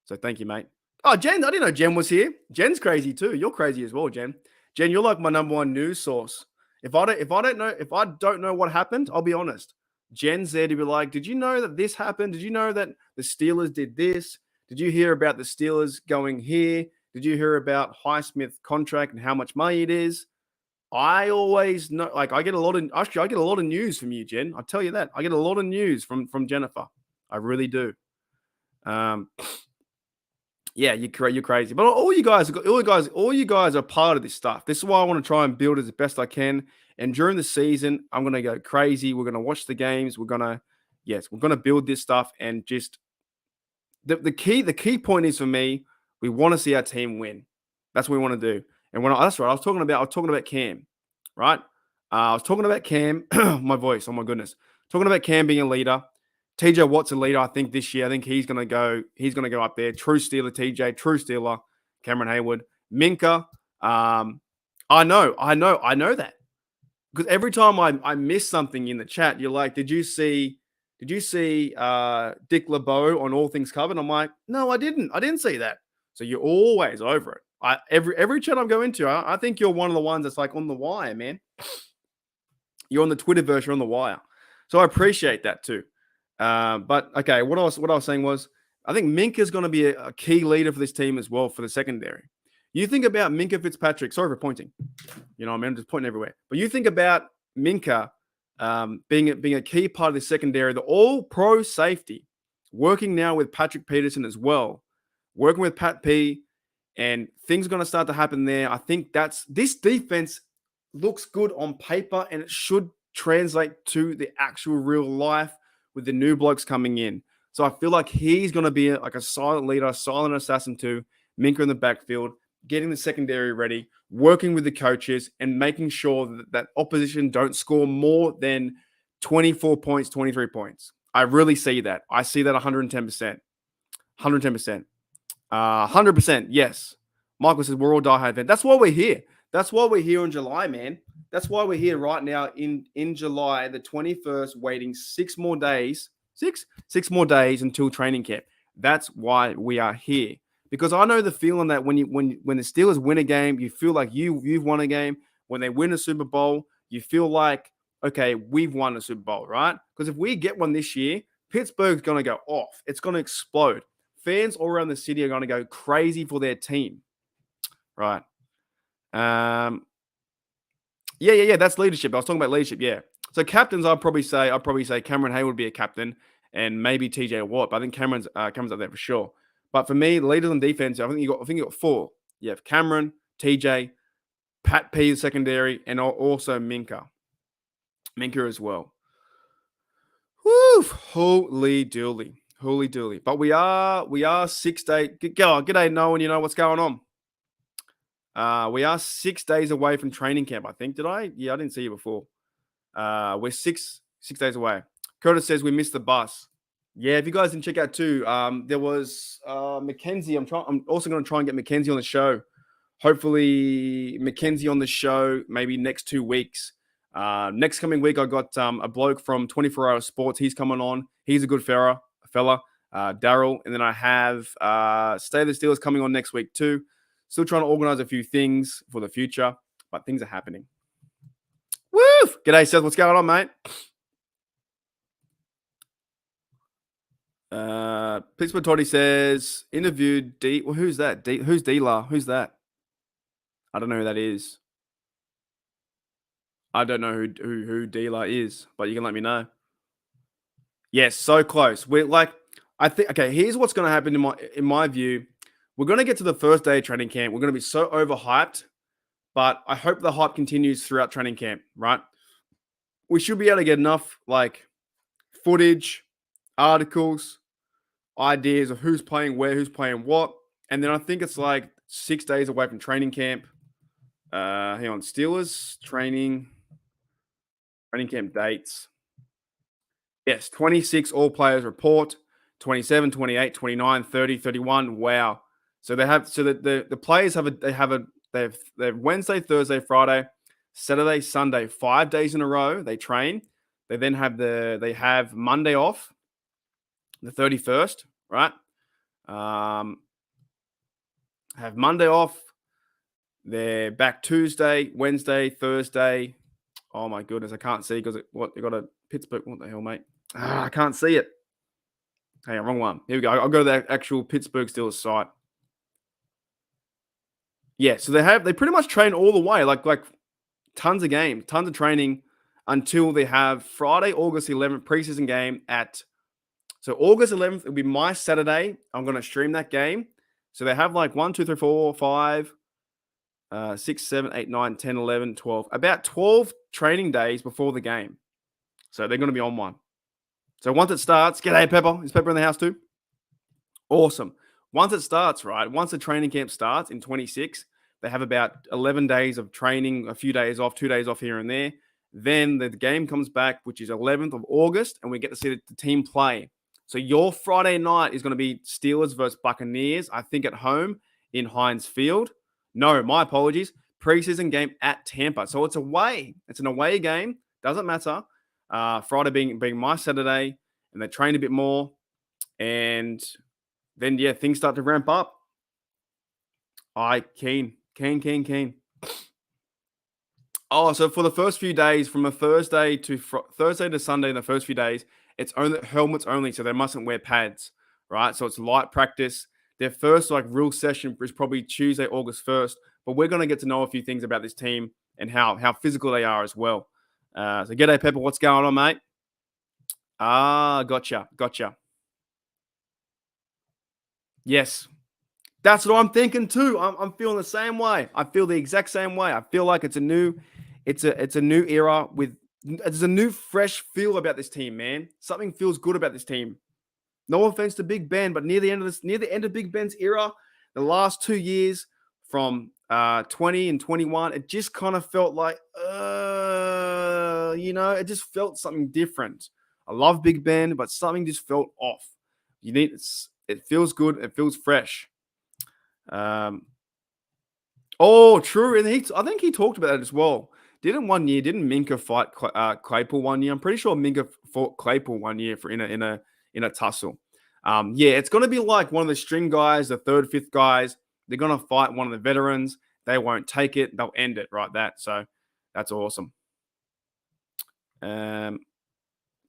So thank you, mate. Oh, Jen, I didn't know Jen was here. Jen's crazy too. You're crazy as well, Jen. Jen, you're like my number one news source. If I don't know what happened, I'll be honest. Jen's there to be like, did you know that this happened? Did you know that the Steelers did this? Did you hear about the Steelers going here? Did you hear about Highsmith contract and how much money it is? I always know, like I get a lot of news from you, Jen. I'll tell you that. I get a lot of news from Jennifer. I really do. Yeah, you're crazy. But all you guys are part of this stuff. This is why I want to try and build it as best I can. And during the season, I'm gonna go crazy. We're gonna watch the games. We're gonna build this stuff. And just the key point is for me, we want to see our team win. That's what we want to do. And that's right. I was talking about Cam, right? I was talking about Cam. My voice. Oh my goodness. Talking about Cam being a leader. TJ Watt's a leader, I think, this year. I think he's gonna go up there. True Steeler, TJ, true Steeler, Cameron Hayward. Minka. I know that. Because every time I miss something in the chat, you're like, did you see Dick LeBeau on All Things Covered? I'm like, no, I didn't see that. So you're always over it. Every chat I go into, I think you're one of the ones that's like on the wire, man. You're on the Twitterverse, you're on the wire. So I appreciate that too. But okay, what I was saying was, I think Minka's going to be a key leader for this team as well for the secondary. You think about Minka Fitzpatrick. Sorry for pointing. You know, I mean, I'm just pointing everywhere. But you think about Minka being a key part of the secondary, the all-pro safety, working now with Patrick Peterson as well, working with Pat P, and things are going to start to happen there. I think this defense looks good on paper, and it should translate to the actual real life with the new blokes coming in. So I feel like he's going to be like a silent leader, silent assassin too. Minka in the backfield, getting the secondary ready, working with the coaches, and making sure that opposition don't score more than 24 points, 23 points. I really see that. I see that 110%. 110%. 100%, yes. Michael says, we're all diehard fans. That's why we're here. That's why we're here in July, man. That's why we're here right now in July, the 21st, waiting 6 more days. Six more days until training camp. That's why we are here. Because I know the feeling that when the Steelers win a game, you feel like you've won a game. When they win a Super Bowl, you feel like, okay, we've won a Super Bowl, right? Because if we get one this year, Pittsburgh's going to go off. It's going to explode. Fans all around the city are going to go crazy for their team, right? Yeah. That's leadership. I was talking about leadership. Yeah. So captains, I'd probably say Cameron Hayward would be a captain, and maybe TJ Watt. But I think Cameron's up there for sure. But for me, leaders on defense, I think you got 4. You have Cameron, TJ, Pat P, the secondary, and also Minka as well. Woo! Holy dooly. But we are 6 days. G'day, Noah. You know what's going on? We are 6 days away from training camp, I think. Did I? Yeah, I didn't see you before. We're six days away. Curtis says we missed the bus. Yeah, if you guys didn't check out too, there was Mackenzie. I'm also going to try and get Mackenzie on the show. Hopefully, Mackenzie on the show maybe next 2 weeks. Next coming week, I got a bloke from 24 Hour Sports. He's coming on. He's a good fella. Daryl, and then I have Stay the Steelers coming on next week too. Still trying to organize a few things for the future, but things are happening. Woo! G'day, Seth. What's going on, mate? Pittsburgh Toddy says interviewed D. Well, who's that? Who's D-La? Who's that? I don't know who that is. I don't know who D-La is, but you can let me know. Yes, so close. We're like, I think. Okay, here's what's going to happen in my view. We're going to get to the first day of training camp. We're going to be so overhyped, but I hope the hype continues throughout training camp. Right? We should be able to get enough like footage, articles, ideas of who's playing where, who's playing what. And then I think it's like 6 days away from training camp. Hang on. Steelers training camp dates. Yes, 26 all players report, 27, 28, 29, 30, 31. Wow. So the players have Wednesday, Thursday, Friday, Saturday, Sunday, 5 days in a row. They train. They then have Monday off, the 31st, right? Have Monday off. They're back Tuesday, Wednesday, Thursday. Oh my goodness, I can't see because you got a Pittsburgh. What the hell, mate? I can't see it. Hang on, wrong one. Here we go. I'll go to the actual Pittsburgh Steelers site. Yeah, so they pretty much train all the way, like tons of games, tons of training until they have Friday, August 11th preseason game so August 11th, it'll be my Saturday. I'm going to stream that game. So they have like 1, 2, 3, 4, 5, 6, 7, 8, 9, 10, 11, 12, about 12 training days before the game. So they're going to be on one. So once it starts, g'day Pepper. Is Pepper in the house too? Awesome. Once it starts, right? Once the training camp starts in 26, they have about 11 days of training, a few days off, 2 days off here and there. Then the game comes back, which is 11th of August, and we get to see the team play. So your Friday night is going to be Steelers versus Buccaneers, I think at home in Heinz Field. No, my apologies. Preseason game at Tampa. So it's away. It's an away game. Doesn't matter. Friday being my Saturday, and they train a bit more. And then, yeah, things start to ramp up. Keen. Oh, so for the first few days, from a Thursday to Sunday, the first few days, it's only helmets only, so they mustn't wear pads, right? So it's light practice. Their first real session is probably Tuesday, August 1st. But we're going to get to know a few things about this team and how physical they are as well. So g'day, Pepper. What's going on, mate? Gotcha. Yes. That's what I'm thinking too. I'm feeling the same way. I feel the exact same way. I feel like it's a new era there's a new fresh feel about this team, man. Something feels good about this team. No offense to Big Ben, but near the end of Big Ben's era, the last 2 years from 20 and 21, it just kind of felt like it just felt something different. I love Big Ben, but something just felt off. It feels good, it feels fresh. True. And I think he talked about that as well. Didn't Minka fight Claypool one year? I'm pretty sure Minka fought Claypool one year in a tussle. It's going to be like one of the string guys, the third, fifth guys. They're going to fight one of the veterans. They won't take it. They'll end it right that. So that's awesome.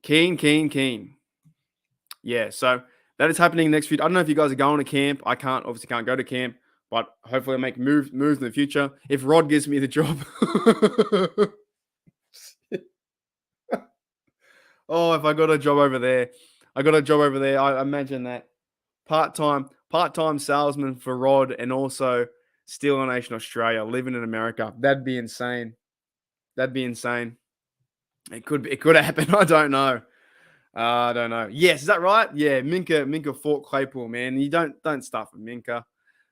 Keen. Yeah, so that is happening next week. I don't know if you guys are going to camp. I obviously can't go to camp, but hopefully I'll make moves in the future. If Rod gives me the job. If I got a job over there. I imagine that. Part-time salesman for Rod and also Steeler Nation Australia, living in America. That'd be insane. It could happen. I don't know. Yes, is that right? Yeah, Minka fought Claypool, man. You don't start with Minka.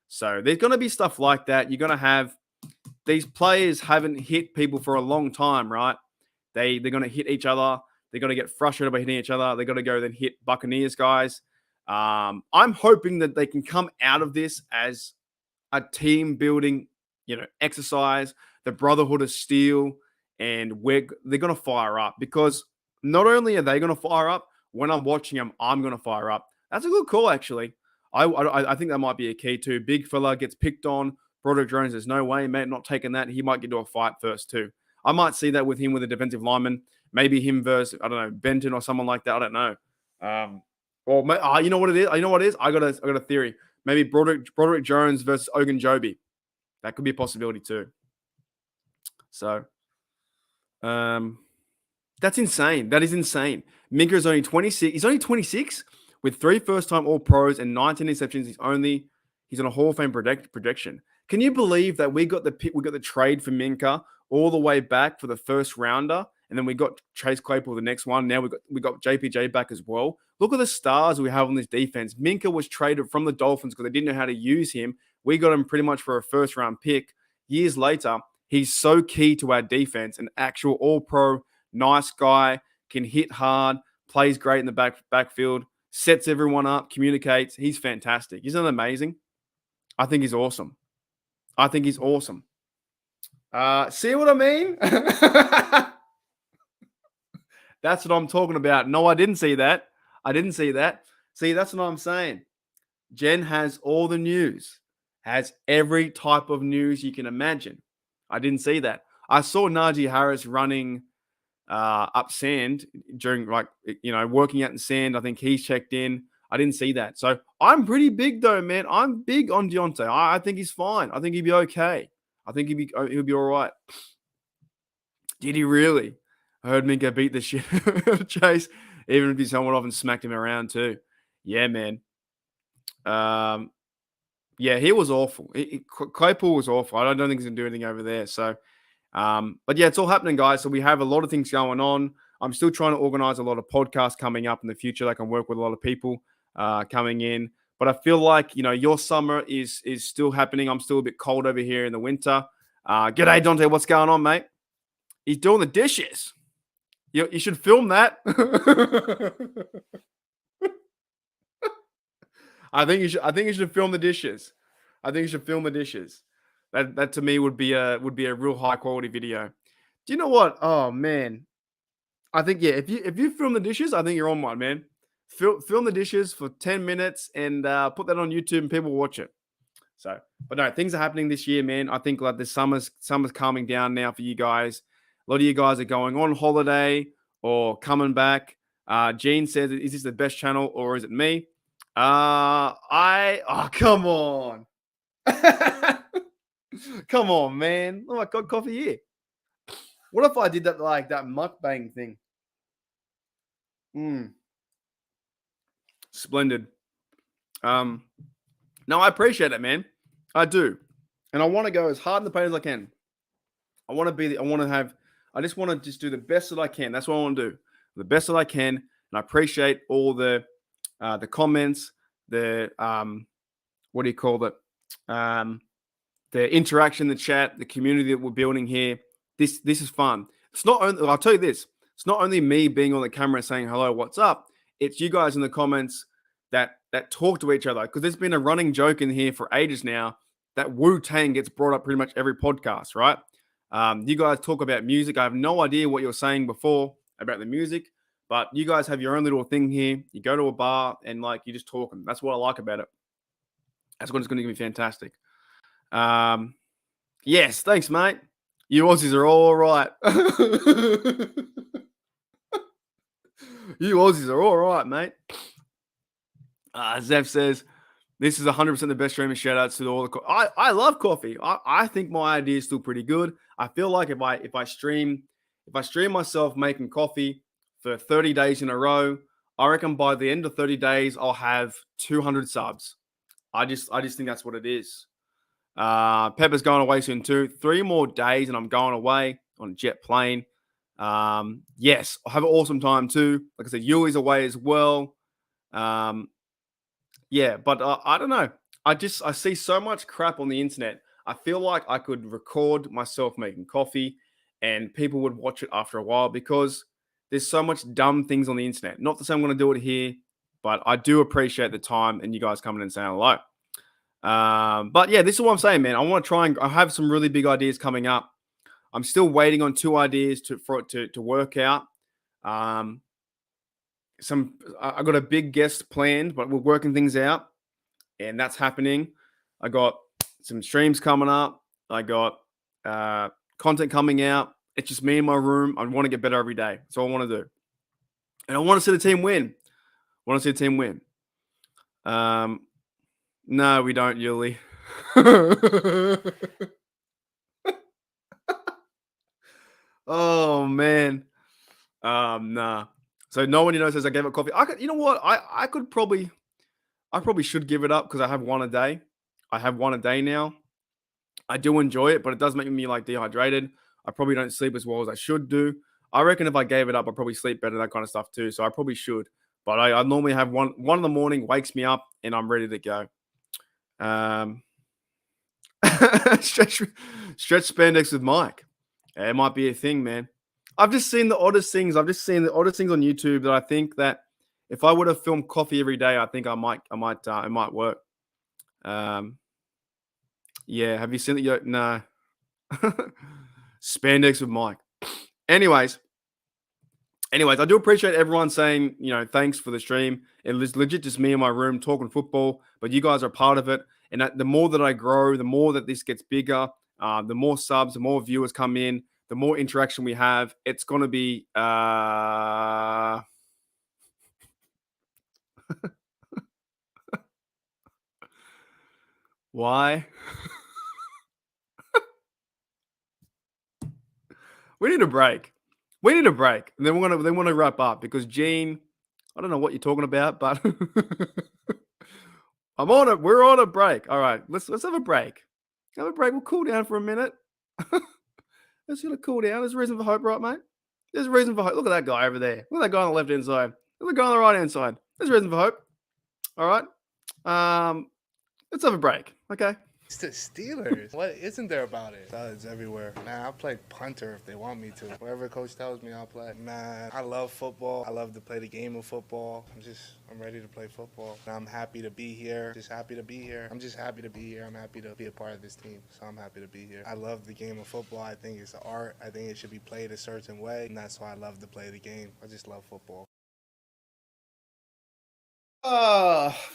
So there's going to be stuff like that. You're going to have these players haven't hit people for a long time, right? They're going to hit each other. They're going to get frustrated by hitting each other. They're going to go then hit Buccaneers guys. I'm hoping that they can come out of this as a team building, exercise, the brotherhood of steel, and they're going to fire up because not only are they going to fire up, when I'm watching them, I'm going to fire up. That's a good call, actually. I think that might be a key too. Big fella gets picked on. Broderick Jones, there's no way, mate, not taking that. He might get to a fight first too. I might see that with him with a defensive lineman. Maybe him versus, I don't know, Benton or someone like that. I don't know. You know what it is? I got a theory. Maybe Broderick Jones versus Ogunjobi. That could be a possibility too. So, that's insane. That is insane. Minka is only 26. He's only 26 with 3 first-time All-Pros and 19 interceptions. He's on a Hall of Fame projection. Can you believe that we got the trade for Minka all the way back for the first rounder, and then we got Chase Claypool the next one. Now we got JPJ back as well. Look at the stars we have on this defense. Minka was traded from the Dolphins because they didn't know how to use him. We got him pretty much for a first-round pick. Years later, he's so key to our defense. An actual All-Pro, nice guy, can hit hard, plays great in the backfield, sets everyone up, communicates. He's fantastic. Isn't that amazing? I think he's awesome. See what I mean? That's what I'm talking about. No, I didn't see that. See, that's what I'm saying. Jen has all the news, has every type of news you can imagine. I didn't see that. I saw Najee Harris running up sand during, working out in sand. I think he's checked in. I didn't see that. So I'm pretty big though, man. I'm big on Deontay. I think he's fine. I think he'd be okay. I think he'll be all right. Did he really? I heard Minka beat the shit out of Chase, even if he's helmet off and smacked him around too. Yeah, man. Yeah, he was awful. Claypool was awful. I don't think he's gonna do anything over there. So, but yeah, it's all happening, guys. So we have a lot of things going on. I'm still trying to organize a lot of podcasts coming up in the future. I can work with a lot of people coming in. But I feel like your summer is still happening. I'm still a bit cold over here in the winter. G'day, Dante. What's going on, mate? He's doing the dishes. You should film that. I think you should film the dishes. I think you should film the dishes. That to me would be a real high quality video. Do you know what? Oh man, I think if you film the dishes, I think you're on one, man. Film the dishes for 10 minutes and put that on YouTube and people will watch it. So, but no, things are happening this year, man. I think like the summer's calming down now for you guys. A lot of you guys are going on holiday or coming back. Gene says, "Is this the best channel or is it me?" Oh, come on. Come on, man. Oh, I got coffee here. What if I did that like that mukbang thing? Splendid. No, I appreciate it, man. I do. And I want to go as hard in the paint as I can. I just want to do the best that I can. That's what I want to do. The best that I can. And I appreciate all the comments, the what do you call it? The interaction, the chat, the community that we're building here. This is fun. It's not only, I'll tell you this, it's not only me being on the camera saying hello, what's up? It's you guys in the comments that talk to each other. Because there's been a running joke in here for ages now that Wu-Tang gets brought up pretty much every podcast, right? You guys talk about music. I have no idea what you were saying before about the music, but you guys have your own little thing here. You go to a bar and like you just talk. That's what I like about it. That's what it's going to be fantastic. Yes, thanks, mate. You Aussies are all right. You Aussies are all right, mate. Zev says, this is 100% the best streaming shout outs to all the I love coffee. I think my idea is still pretty good. I feel like if I stream myself making coffee for 30 days in a row, I reckon by the end of 30 days I'll have 200 subs. I just think that's what it is. Pepper's going away soon too. 3 more days and I'm going away on a jet plane. Yes, I'll have an awesome time too. Like I said, Yuli's away as well. Yeah, but I don't know. I see so much crap on the internet. I feel like I could record myself making coffee and people would watch it after a while because there's so much dumb things on the internet. Not to say I'm going to do it here, but I do appreciate the time and you guys coming and saying hello. But yeah, this is what I'm saying, man. I want to try and I have some really big ideas coming up. I'm still waiting on 2 ideas for it to work out. I got a big guest planned, but we're working things out, and that's happening. I got some streams coming up. I got content coming out. It's just me in my room. I want to get better every day. That's all I want to do, and I want to see the team win. No, we don't, Yuli. Oh man. Nah. So no one says I gave up coffee. You know what? I probably should give it up because I have one a day. I have one a day now. I do enjoy it, but it does make me like dehydrated. I probably don't sleep as well as I should do. I reckon if I gave it up, I'd probably sleep better, that kind of stuff too. So I probably should. But I normally have one in the morning, wakes me up, and I'm ready to go. Stretch spandex with Mike. It might be a thing, man. I've just seen the oddest things. I've just seen the oddest things on YouTube that I think that if I would have filmed coffee every day, I think it might work. Yeah. Have you seen it? No. Spandex with Mike. Anyways, I do appreciate everyone saying, thanks for the stream. It was legit just me in my room talking football, but you guys are part of it. And the more that I grow, the more that this gets bigger, the more subs, the more viewers come in, the more interaction we have. It's going to be Why? We need a break. We need a break. And then we're gonna wrap up because Gene, I don't know what you're talking about, but we're on a break. All right, let's have a break. Have a break. We'll cool down for a minute. Let's gonna cool down. There's a reason for hope, right, mate? There's a reason for hope. Look at that guy over there. Look at that guy on the left hand side. Look at the guy on the right hand side. There's a reason for hope. All right. Let's have a break. Okay. It's the Steelers. What isn't there about it? It's everywhere. Man, I'll play punter if they want me to. Whatever coach tells me, I'll play. Man, I love football. I love to play the game of football. I'm ready to play football. And I'm happy to be here. Just happy to be here. I'm just happy to be here. I'm happy to be a part of this team. So I'm happy to be here. I love the game of football. I think it's an art. I think it should be played a certain way. And that's why I love to play the game. I just love football.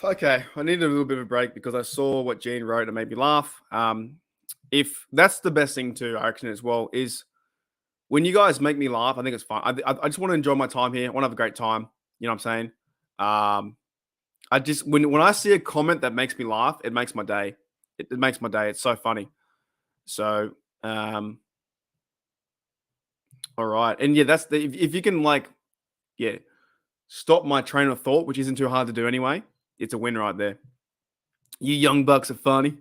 Okay. I needed a little bit of a break because I saw what Gene wrote and it made me laugh. If that's the best thing too, I reckon as well, is when you guys make me laugh, I think it's fun. I just want to enjoy my time here. I want to have a great time. You know what I'm saying? I just when I see a comment that makes me laugh, it makes my day. It makes my day. It's so funny. So, all right, and yeah, that's if you can stop my train of thought, which isn't too hard to do anyway. It's a win right there. You young bucks are funny.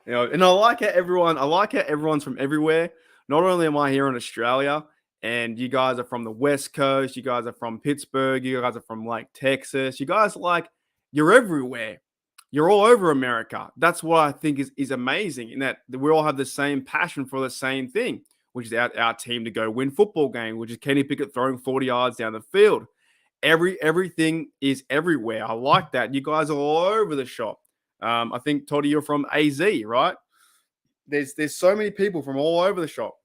And I like how everyone's from everywhere. Not only am I here in Australia, and you guys are from the West Coast, you guys are from Pittsburgh, you guys are from like Texas, you guys you're everywhere. You're all over America. That's what I think is amazing, in that we all have the same passion for the same thing, which is our team to go win football game, which is Kenny Pickett throwing 40 yards down the field. Everything is everywhere. I like that. You guys are all over the shop. I think, Toddy, you're from AZ, right? There's so many people from all over the shop.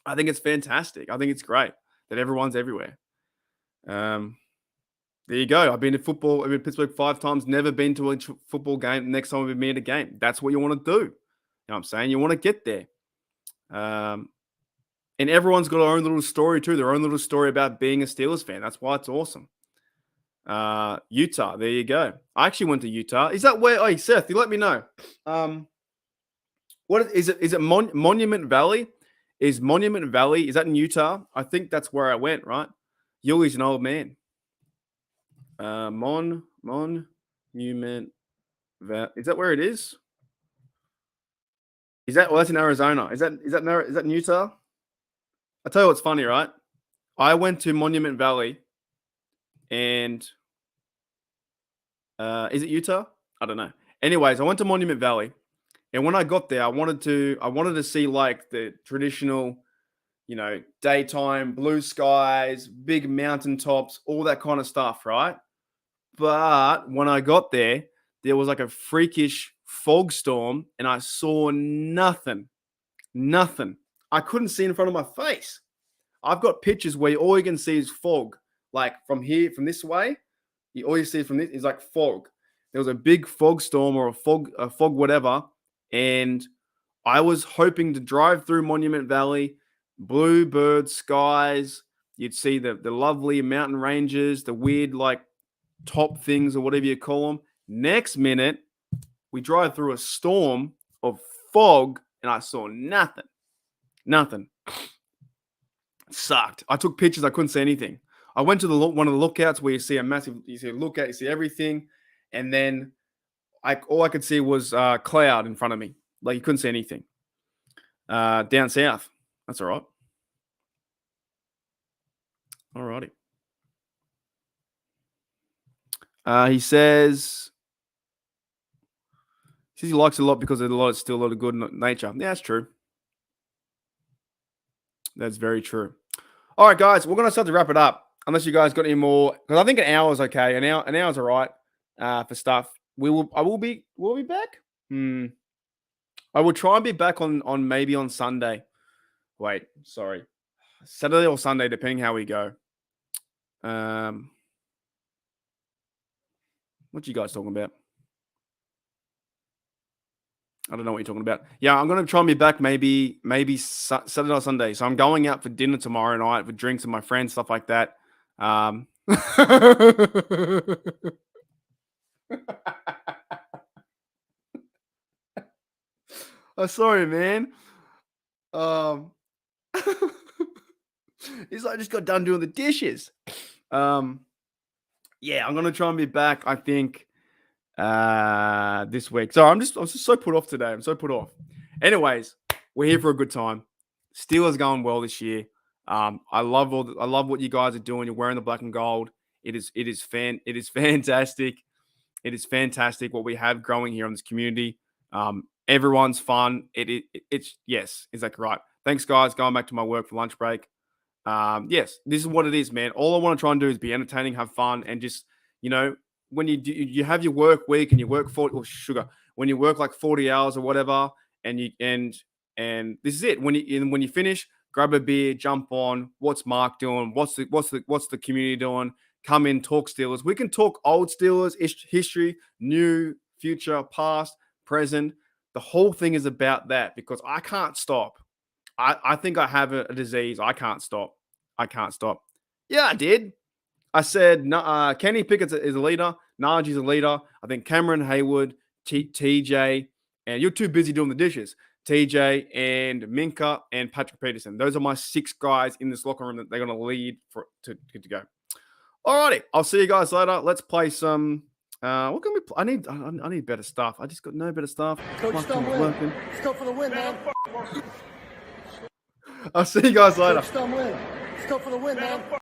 I think it's fantastic. I think it's great that everyone's everywhere. There you go. I've been to football. I've been to Pittsburgh 5 times. Never been to a football game. Next time I'll be me at a game. That's what you want to do. You know what I'm saying? You want to get there. And everyone's got their own little story too. Their own little story about being a Steelers fan. That's why it's awesome. Utah. There you go. I actually went to Utah. Is that where? Oh, Seth, you let me know. What is it? Is it Monument Valley? Is Monument Valley? Is that in Utah? I think that's where I went. Right. Yuli's an old man. Monument Valley. Is that where it is? Is that? Well, that's in Arizona. Is that in Utah? I'll tell you what's funny, right? I went to Monument Valley, and is it Utah? I don't know. Anyways, I went to Monument Valley, and when I got there, I wanted to see like the traditional, daytime blue skies, big mountaintops, all that kind of stuff, right? But when I got there, there was like a freakish fog storm, and I saw nothing. Nothing. I couldn't see in front of my face. I've got pictures where all you can see is fog. Like from here, from this way, all you see from this is like fog. There was a big fog storm or a fog whatever. And I was hoping to drive through Monument Valley, blue bird skies. You'd see the lovely mountain ranges, the weird like top things or whatever you call them. Next minute, we drive through a storm of fog and I saw nothing. Nothing. It sucked. I took pictures. I couldn't see anything. I went to one of the lookouts where you see a lookout, you see everything. And then all I could see was cloud in front of me. Like you couldn't see anything. Down south. That's all right. All righty. He says he likes it a lot because there's still a lot of good nature. Yeah, that's true. That's very true. All right, guys, we're going to start to wrap it up. Unless you guys got any more, because I think an hour is okay. An hour's all right for stuff. We'll be back. I will try and be back on maybe on Sunday. Wait, sorry, Saturday or Sunday, depending how we go. What you guys talking about? I don't know what you're talking about. Yeah, I'm going to try and be back maybe Saturday or Sunday. So I'm going out for dinner tomorrow night with drinks with my friends, stuff like that. I'm sorry, man. He's like, I just got done doing the dishes. Yeah, I'm gonna try and be back, I think, this week. So I'm just so put off today. I'm so put off. Anyways, we're here for a good time. Steelers going well this year. I love what you guys are doing. You're wearing the black and gold. It is fantastic. It is fantastic what we have growing here in this community. Everyone's fun. It's yes, exactly right. Thanks, guys. Going back to my work for lunch break. Yes, this is what it is, man. All I want to try and do is be entertaining, have fun, and just, when you have your work week and you work 40 or sugar, when you work like 40 hours or whatever, and this is it. When you finish, grab a beer, jump on. What's Mark doing? What's the community doing? Come in, talk Steelers. We can talk old Steelers history, new, future, past, present. The whole thing is about that because I can't stop. I think I have a disease. I can't stop. Yeah, I did. I said Kenny Pickett is a leader. Najee's a leader. I think Cameron Hayward, TJ, and you're too busy doing the dishes. TJ and Minka and Patrick Peterson. Those are my 6 guys in this locker room that they're going to lead to go. Alrighty, I'll see you guys later. Let's play some. What can we play? I need better stuff. I just got no better stuff. Coach, Stumlin. Let's go for the win, man. I'll see you guys later. Coach Stumlin. Let's go for the win, man.